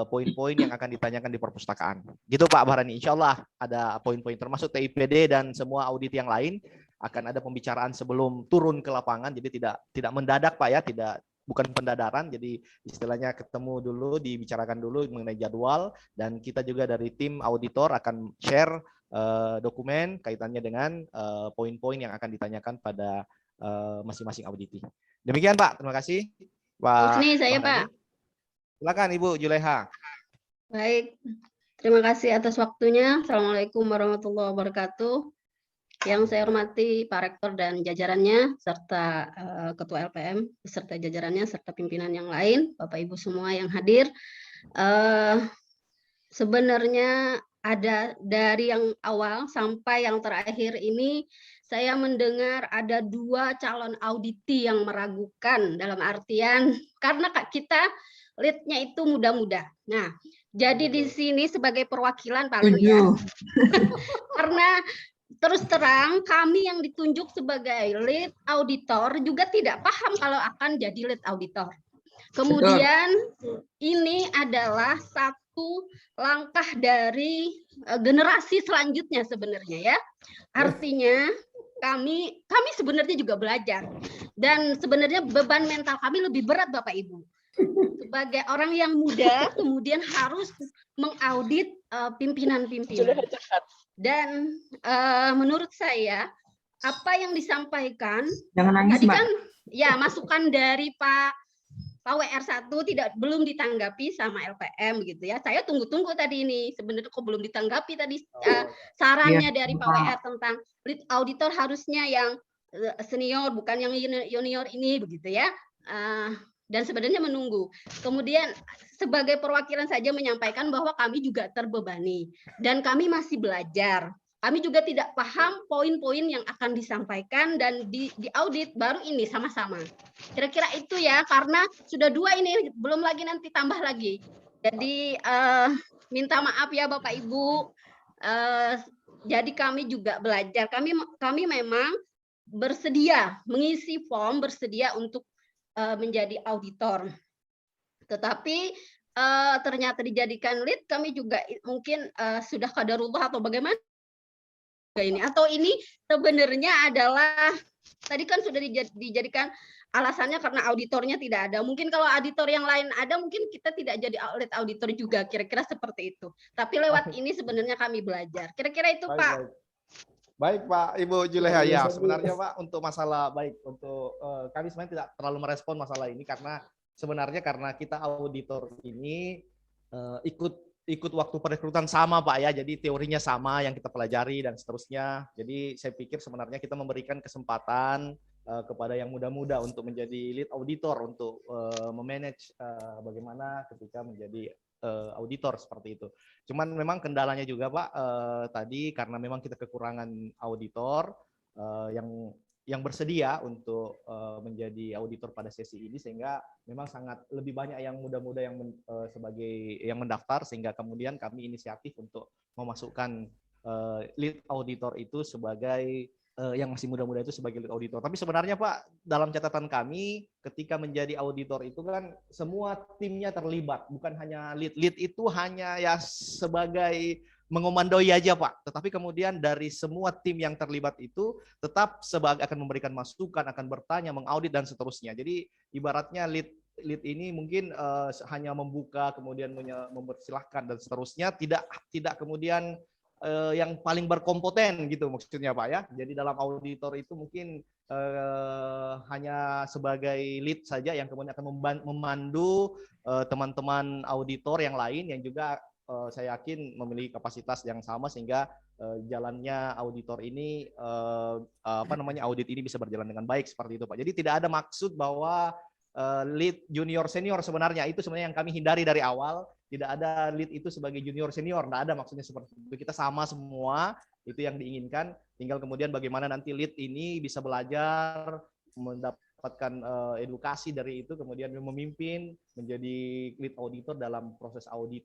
poin-poin yang akan ditanyakan di perpustakaan. Gitu Pak Bahrani. Insya Allah ada poin-poin termasuk TIPD dan semua audit yang lain akan ada pembicaraan sebelum turun ke lapangan. Jadi tidak mendadak Pak ya, bukan pendadaran, jadi istilahnya ketemu dulu, dibicarakan dulu mengenai jadwal, dan kita juga dari tim auditor akan share dokumen kaitannya dengan poin-poin yang akan ditanyakan pada masing-masing auditi. Demikian Pak, terima kasih Pak. Ini saya Pak. Silakan Ibu Juleha. Baik, terima kasih atas waktunya. Assalamualaikum warahmatullahi wabarakatuh. Yang saya hormati Pak Rektor dan jajarannya, serta Ketua LPM, beserta jajarannya, serta pimpinan yang lain, Bapak Ibu semua yang hadir. Sebenarnya ada dari yang awal sampai yang terakhir ini, saya mendengar ada 2 calon auditi yang meragukan, dalam artian karena kita lead-nya itu muda-muda. Nah, jadi di sini sebagai perwakilan paling ya, karena terus terang kami yang ditunjuk sebagai lead auditor juga tidak paham kalau akan jadi lead auditor. Kemudian ini adalah satu langkah dari generasi selanjutnya sebenarnya ya. Artinya kami sebenarnya juga belajar, dan sebenarnya beban mental kami lebih berat Bapak Ibu. Sebagai orang yang muda kemudian harus mengaudit pimpinan-pimpinan. Dan menurut saya apa yang disampaikan tadi kan ya masukan dari Pak WR1 belum ditanggapi sama LPM gitu ya. Saya tunggu-tunggu tadi ini sebenarnya kok belum ditanggapi tadi sarannya dari Pak WR tentang lead auditor harusnya yang senior bukan yang junior ini begitu ya. Dan sebenarnya menunggu. Kemudian sebagai perwakilan saja menyampaikan bahwa kami juga terbebani dan kami masih belajar. Kami juga tidak paham poin-poin yang akan disampaikan dan di audit baru ini sama-sama. Kira-kira itu ya, karena sudah 2 ini, belum lagi nanti tambah lagi. Jadi minta maaf ya Bapak Ibu. Jadi kami juga belajar. Kami memang bersedia mengisi form, bersedia untuk menjadi auditor, tetapi ternyata dijadikan lead, kami juga mungkin sudah qadarullah atau bagaimana ini, atau ini sebenarnya adalah tadi kan sudah dijadikan alasannya karena auditornya tidak ada. Mungkin kalau auditor yang lain ada, mungkin kita tidak jadi lead auditor juga, kira-kira seperti itu. Tapi lewat ini sebenarnya kami belajar. Kira-kira itu Pak. Baik Pak Ibu Juleha, ya sebenarnya Pak untuk masalah untuk kami sebenarnya tidak terlalu merespon masalah ini karena sebenarnya karena kita auditor ini ikut waktu perekrutan sama Pak ya, jadi teorinya sama yang kita pelajari dan seterusnya. Jadi saya pikir sebenarnya kita memberikan kesempatan kepada yang muda-muda untuk menjadi lead auditor untuk memanage bagaimana ketika menjadi auditor seperti itu. Cuman memang kendalanya juga Pak tadi karena memang kita kekurangan auditor yang bersedia untuk menjadi auditor pada sesi ini, sehingga memang sangat lebih banyak yang muda-muda yang sebagai yang mendaftar, sehingga kemudian kami inisiatif untuk memasukkan lead auditor itu sebagai yang masih muda-muda itu sebagai lead auditor. Tapi sebenarnya Pak, dalam catatan kami ketika menjadi auditor itu kan semua timnya terlibat, bukan hanya lead. Lead itu hanya ya sebagai mengomandoi aja Pak. Tetapi kemudian dari semua tim yang terlibat itu tetap sebagai akan memberikan masukan, akan bertanya, mengaudit dan seterusnya. Jadi ibaratnya lead ini mungkin hanya membuka, kemudian mempersilahkan dan seterusnya, tidak kemudian yang paling berkompeten gitu maksudnya Pak ya. Jadi dalam auditor itu mungkin hanya sebagai lead saja yang kemudian akan memandu teman-teman auditor yang lain yang juga saya yakin memiliki kapasitas yang sama sehingga jalannya auditor ini audit ini bisa berjalan dengan baik seperti itu Pak. Jadi tidak ada maksud bahwa lead junior senior sebenarnya itu sebenarnya yang kami hindari dari awal. Tidak ada lead itu sebagai junior senior, tidak ada maksudnya seperti itu. Kita sama semua, itu yang diinginkan. Tinggal kemudian bagaimana nanti lead ini bisa belajar, mendapatkan edukasi dari itu, kemudian memimpin menjadi lead auditor dalam proses audit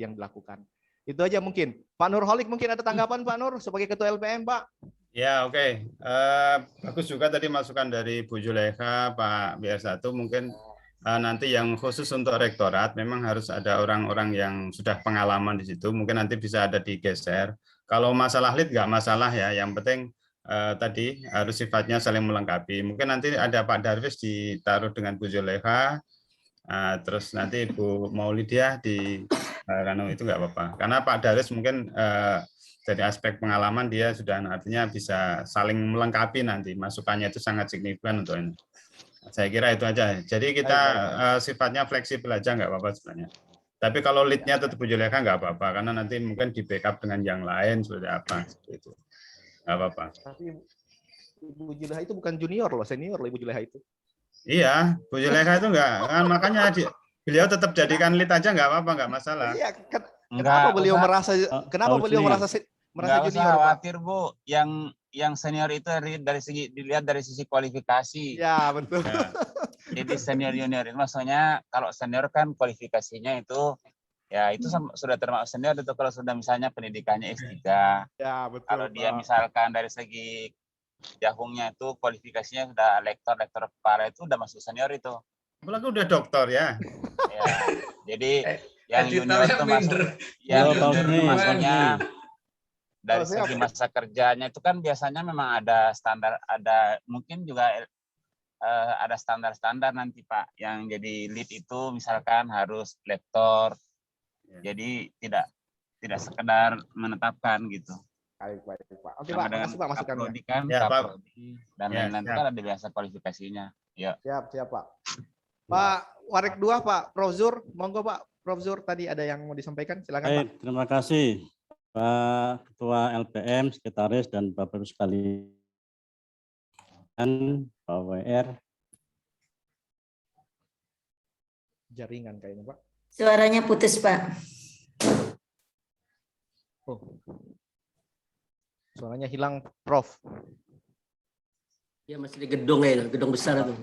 yang dilakukan. Itu aja mungkin. Pak Nurholik mungkin ada tanggapan Pak Nur sebagai Ketua LPM Pak? Ya oke. Bagus juga tadi masukan dari Bu Juleha, Pak BR1 mungkin. Nanti yang khusus untuk rektorat memang harus ada orang-orang yang sudah pengalaman di situ, mungkin nanti bisa ada digeser. Kalau masalah lead nggak masalah ya, yang penting tadi harus sifatnya saling melengkapi. Mungkin nanti ada Pak Darwis ditaruh dengan Bu Juleha, terus nanti Bu Maulidia di Rano itu nggak apa-apa. Karena Pak Darwis mungkin dari aspek pengalaman dia sudah artinya bisa saling melengkapi nanti, masukannya itu sangat signifikan untuk ini. Saya kira itu aja. Jadi kita sifatnya fleksibel aja, nggak apa-apa sebenarnya. Tapi kalau lead-nya tetap Bu Juleha nggak apa-apa, karena nanti mungkin di backup dengan yang lain seperti apa. Itu nggak apa-apa. Tapi Bu Juleha itu bukan junior loh, senior loh Ibu Juleha itu. Iya, Bu Juleha itu nggak, kan makanya beliau tetap jadikan lead aja nggak apa-apa, nggak masalah. Iya, kenapa beliau merasa Nggak usah junior khawatir Bu, yang senior itu dilihat dari sisi kualifikasi. Ya betul. Ya. Jadi senior junior itu maksudnya kalau senior kan kualifikasinya itu ya itu sudah termasuk senior itu kalau sudah misalnya pendidikannya S3. Ya betul. Kalau dia misalkan dari segi jahungnya itu kualifikasinya sudah lektor kepala itu udah masuk senior itu. Apalagi udah doktor ya. Ya. Jadi yang junior itu masuk yang junior itu maksudnya dari segi masa kerjanya itu kan biasanya memang ada standar, ada mungkin juga ada standar-standar nanti Pak, yang jadi lead itu misalkan harus lektor, jadi tidak sekedar menetapkan gitu. Baik Pak. Oke Pak, makasih Pak masukannya. Kan, ya, Pak. Dan lain-lain itu kan ada biasa kualifikasinya. Ya. Siap Pak. Pak Warek 2 Pak Prof Zur, monggo Pak Prof Zur, tadi ada yang mau disampaikan, silakan Pak. Terima kasih Pak Ketua LPM, Sekretaris, dan Bapak-Ibu sekalian, Pak WR. Jaringan kayaknya Pak. Suaranya putus Pak. Oh. Suaranya hilang Prof. Ya masih di gedung ya, gedung besar itu.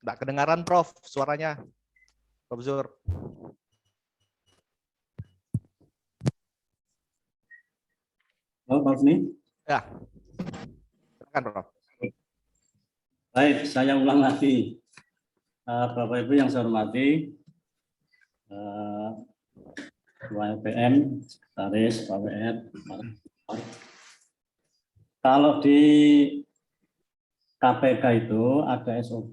Nggak kedengaran Prof, suaranya. Prof Zur. Halo Prof nih. Ya. Silakan Prof. Baik, saya ulang lagi. Bapak Ibu yang saya hormati, Ketua LPM, Sekretaris, Pak WR. Kalau di KPK itu ada SOP,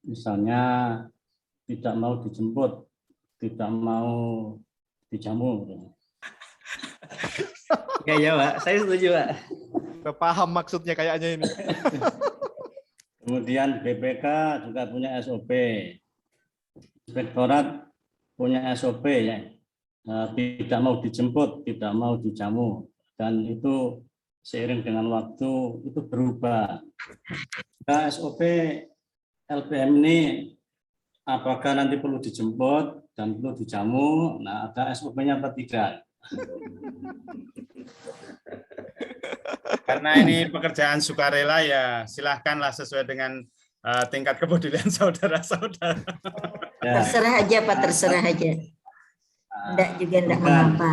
misalnya tidak mau dijemput, tidak mau dijamu. Ya Pak, saya setuju Pak. Udah paham maksudnya kayaknya ini. Kemudian BPK juga punya SOP, Inspektorat punya SOP ya, tidak mau dijemput, tidak mau dijamu, dan itu seiring dengan waktu itu berubah. Nah, SOP LPM ini apakah nanti perlu dijemput dan perlu dijamu? Nah, ada SOP-nya atau tidak? Karena ini pekerjaan sukarela ya, silahkanlah sesuai dengan tingkat kepedulian saudara-saudara. Terserah aja Pak, terserah aja. Enggak juga enggak mengapa.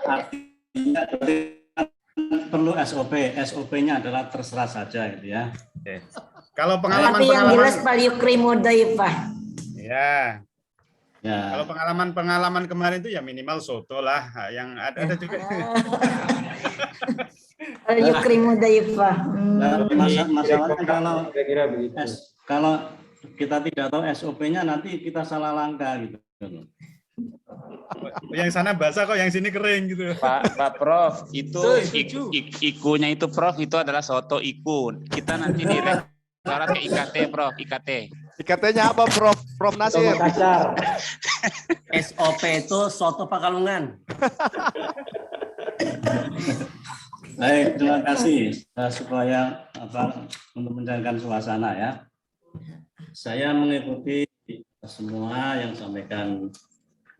Artinya perlu SOP. SOP-nya adalah terserah saja gitu ya. Oke. Kalau Tapi yang jelas fal yukrimu dhaifah. Ya. Ya. Kalau pengalaman kemarin itu ya minimal soto lah. Yang ada juga. Fal yukrimu dhaifah. Masalahnya kalau kita tidak tahu SOP-nya nanti kita salah langkah gitu. Yang sana basah kok, yang sini kering gitu. Pak Prof, itu ikunya itu Prof, itu adalah soto iku. Kita nanti di rektorat ke IKT Prof, IKT. IKT-nya apa Prof? Prof Nasir. SOP itu soto Pakalungan. Baik, terima kasih supaya untuk menjalankan suasana ya. Saya mengikuti semua yang disampaikan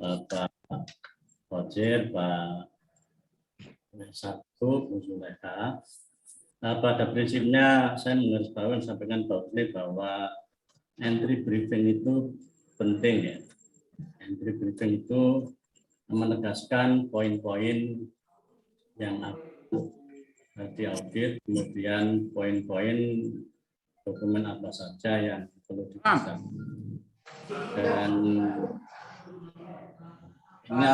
Pak Roger, Pak Satu, Bu Zulekha. Pada prinsipnya saya menggarisbawahi sampaikan bahwa entry briefing itu penting ya. Entry briefing itu menegaskan poin-poin yang diaudit, kemudian poin-poin dokumen apa saja yang perlu diperiksa. Dan ini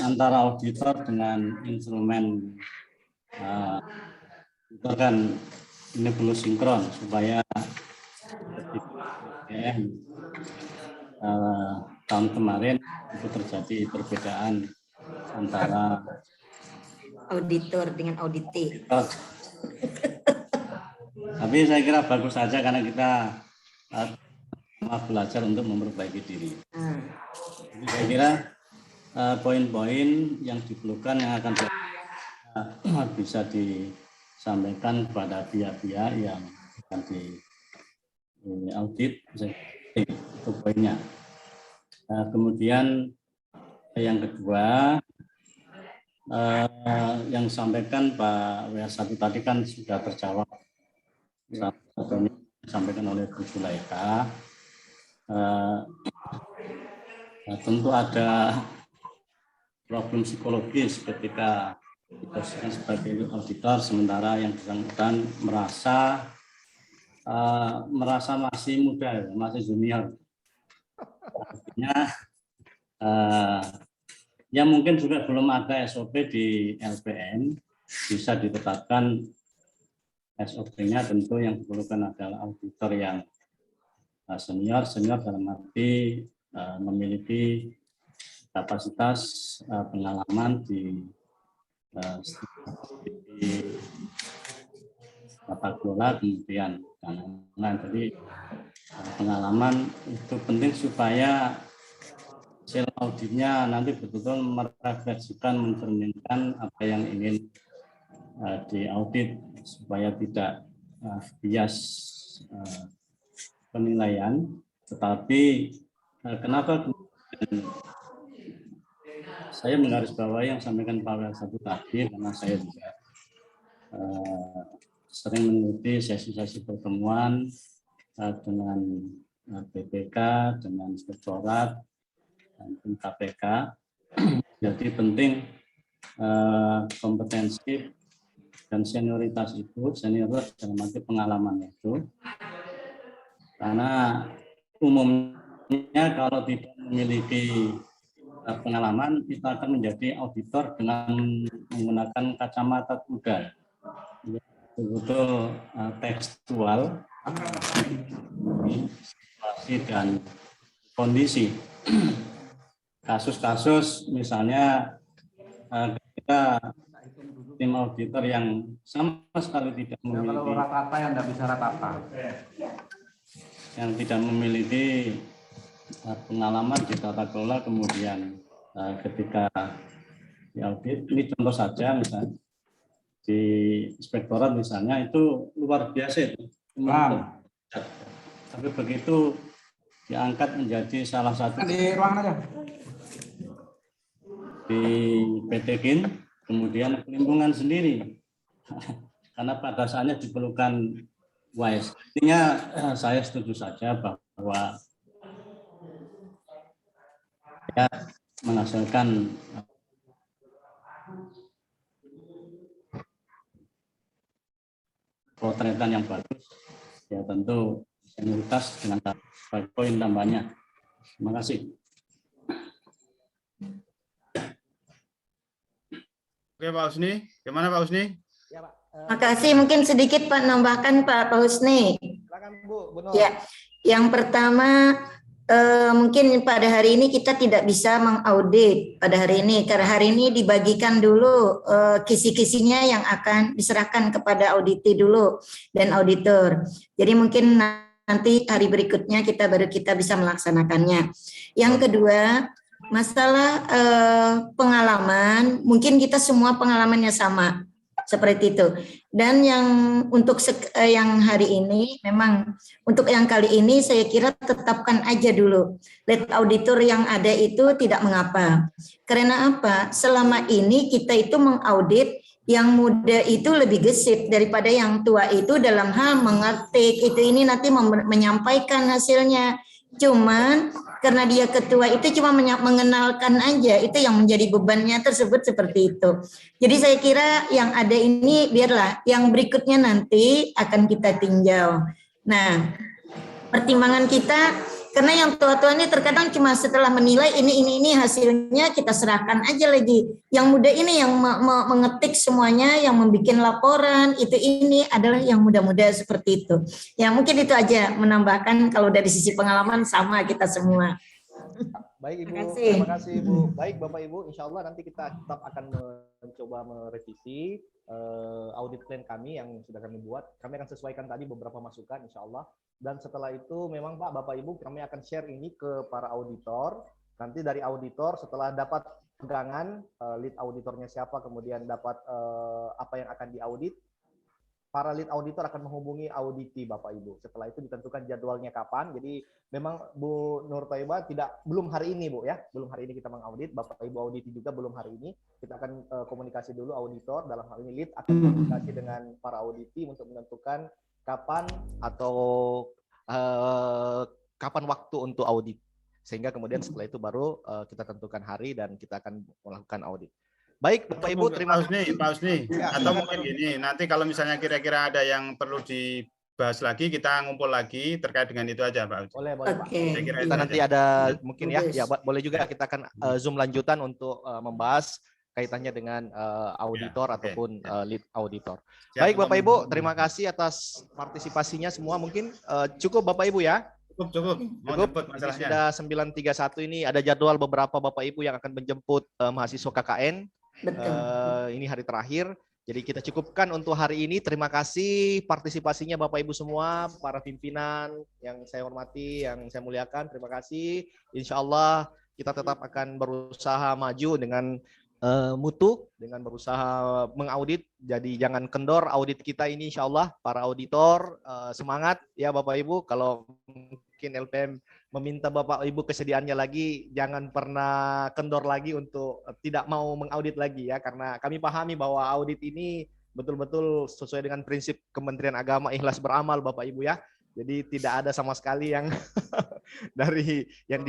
antara auditor dengan instrumen itu kan ini perlu sinkron supaya tahun kemarin itu terjadi perbedaan antara Auditor dengan audite. Tapi saya kira bagus saja karena kita belajar untuk memperbaiki diri. Jadi saya kira poin-poin yang diperlukan yang akan bisa disampaikan kepada pihak-pihak yang akan diaudit, itu poinnya. Kemudian yang kedua, yang disampaikan Pak W1 tadi kan sudah terjawab. Satu disampaikan oleh Bu Zulekha. Tentu ada problem psikologis ketika kita sebagai auditor sementara yang bersangkutan merasa masih muda, masih junior. Artinya yang mungkin juga belum ada SOP di LPM, bisa ditetapkan SOP-nya. Tentu yang diperlukan adalah auditor yang senior dalam arti memiliki kapasitas pengalaman di tata kelola kemudian penanganan. Jadi pengalaman itu penting supaya hasil auditnya nanti betul-betul merefleksikan, mencerminkan apa yang ingin diaudit supaya tidak bias penilaian. Tetapi kenapa saya menggarisbawahi yang sampaikan Pak W1 tadi, karena saya juga sering mengikuti sesi-sesi pertemuan dengan BPK, dengan Inspektorat, dan KPK. Jadi penting kompetensi dan senioritas itu, senioritas dalam arti pengalaman itu, karena umumnya kalau tidak memiliki pengalaman itu akan menjadi auditor dengan menggunakan kacamata kuda, betul tekstual, situasi dan kondisi. Kasus-kasus misalnya kita tim auditor yang sama sekali tidak memiliki rata-rata yang tidak bisa rata-rata, yang tidak memiliki pengalaman di tata kelola, kemudian ketika diaudit, ini contoh saja misalnya di Inspektorat misalnya itu luar biasa itu, tapi begitu diangkat menjadi salah satu di ruangan aja di PT KIN, kemudian pelindungan sendiri karena pada saatnya diperlukan WISE. Artinya saya setuju saja bahwa ya, menghasilkan potretan yang bagus, ya tentu senioritas dengan poin tambahnya. Terima kasih. Oke Pak Husni, gimana Pak Husni? Terima kasih. Mungkin sedikit Pak nambahkan Pak Husni. Silakan Bu, Nur. Ya, yang pertama mungkin pada hari ini kita tidak bisa mengaudit pada hari ini karena hari ini dibagikan dulu kisi-kisinya yang akan diserahkan kepada auditi dulu dan auditor. Jadi mungkin nanti hari berikutnya kita bisa melaksanakannya. Yang kedua, masalah pengalaman, mungkin kita semua pengalamannya sama seperti itu. Dan yang untuk yang hari ini memang untuk yang kali ini saya kira tetapkan aja dulu lead auditor yang ada itu tidak mengapa. Karena apa? Selama ini kita itu mengaudit yang muda itu lebih gesit daripada yang tua itu dalam hal mengetik itu ini nanti menyampaikan hasilnya. Cuman karena dia ketua itu cuma mengenalkan aja, itu yang menjadi bebannya tersebut seperti itu. Jadi saya kira yang ada ini biarlah, yang berikutnya nanti akan kita tinjau. Nah, pertimbangan kita, karena yang tua-tua ini terkadang cuma setelah menilai ini hasilnya kita serahkan aja lagi. Yang muda ini yang mengetik semuanya, yang membuat laporan, ini adalah yang muda-muda seperti itu. Ya mungkin itu aja menambahkan kalau dari sisi pengalaman sama kita semua. Baik Ibu, Terima terima kasih Ibu. Baik Bapak Ibu, insya Allah nanti kita tetap akan mencoba merevisi audit plan kami yang sudah kami buat. Kami akan sesuaikan tadi beberapa masukan insya Allah. Dan setelah itu memang Pak, Bapak Ibu kami akan share ini ke para auditor. Nanti dari auditor setelah dapat pegangan lead auditornya siapa, kemudian dapat apa yang akan diaudit, para lead auditor akan menghubungi auditi Bapak Ibu. Setelah itu ditentukan jadwalnya kapan. Jadi memang Bu Nur Thaibah belum hari ini Bu ya, belum hari ini kita mengaudit. Bapak Ibu auditi juga belum hari ini. Kita akan komunikasi dulu auditor, dalam hal ini lead akan komunikasi dengan para auditi untuk menentukan kapan atau kapan waktu untuk audit. Sehingga kemudian setelah itu baru kita tentukan hari dan kita akan melakukan audit. Baik, Bapak Ibu, terima kasih. Pak Husni, Ya, atau mungkin gini, nanti kalau misalnya kira-kira ada yang perlu dibahas lagi, kita ngumpul lagi terkait dengan itu aja, Pak. Boleh, boleh Pak. Oke. Saya kira kita nanti ada mungkin ya boleh juga kita akan Zoom lanjutan untuk membahas kaitannya dengan auditor ataupun lead auditor. Baik, Bapak Ibu, terima kasih atas partisipasinya semua. Mungkin cukup Bapak Ibu ya. Cukup. Ini sudah 9.31 ini ada jadwal beberapa Bapak Ibu yang akan menjemput mahasiswa KKN. Ini hari terakhir. Jadi kita cukupkan untuk hari ini. Terima kasih partisipasinya Bapak Ibu semua, para pimpinan yang saya hormati, yang saya muliakan. Terima kasih. Insya Allah kita tetap akan berusaha maju dengan mutu, dengan berusaha mengaudit. Jadi jangan kendor audit kita ini insya Allah. Para auditor semangat ya Bapak Ibu. Kalau mungkin LPM meminta Bapak Ibu kesediaannya lagi, jangan pernah kendor lagi untuk tidak mau mengaudit lagi ya. Karena kami pahami bahwa audit ini betul-betul sesuai dengan prinsip Kementerian Agama, ikhlas beramal Bapak Ibu ya. Jadi tidak ada sama sekali yang dari yang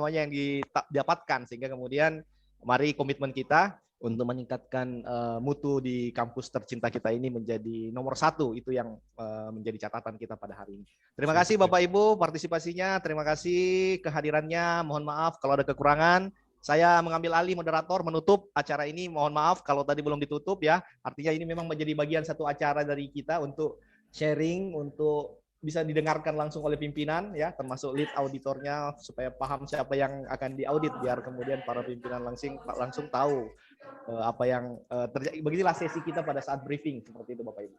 yang didapatkan, sehingga kemudian mari komitmen kita untuk meningkatkan mutu di kampus tercinta kita ini menjadi nomor 1. Itu yang menjadi catatan kita pada hari ini. Terima kasih Bapak Ibu partisipasinya, terima kasih kehadirannya. Mohon maaf kalau ada kekurangan. Saya mengambil alih moderator menutup acara ini. Mohon maaf kalau tadi belum ditutup ya. Artinya ini memang menjadi bagian satu acara dari kita untuk sharing, untuk bisa didengarkan langsung oleh pimpinan ya, termasuk lead auditornya, supaya paham siapa yang akan diaudit, biar kemudian para pimpinan langsung tahu apa yang terjadi. Beginilah sesi kita pada saat briefing seperti itu Bapak Ibu.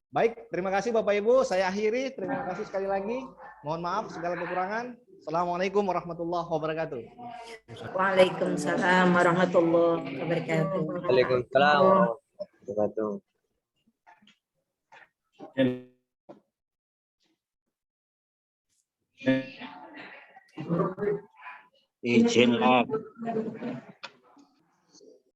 Baik, terima kasih Bapak Ibu. Saya akhiri. Terima kasih sekali lagi. Mohon maaf segala kekurangan. Assalamualaikum warahmatullahi wabarakatuh. Waalaikumsalam warahmatullahi wabarakatuh. Waalaikumsalam warahmatullahi wabarakatuh. Izin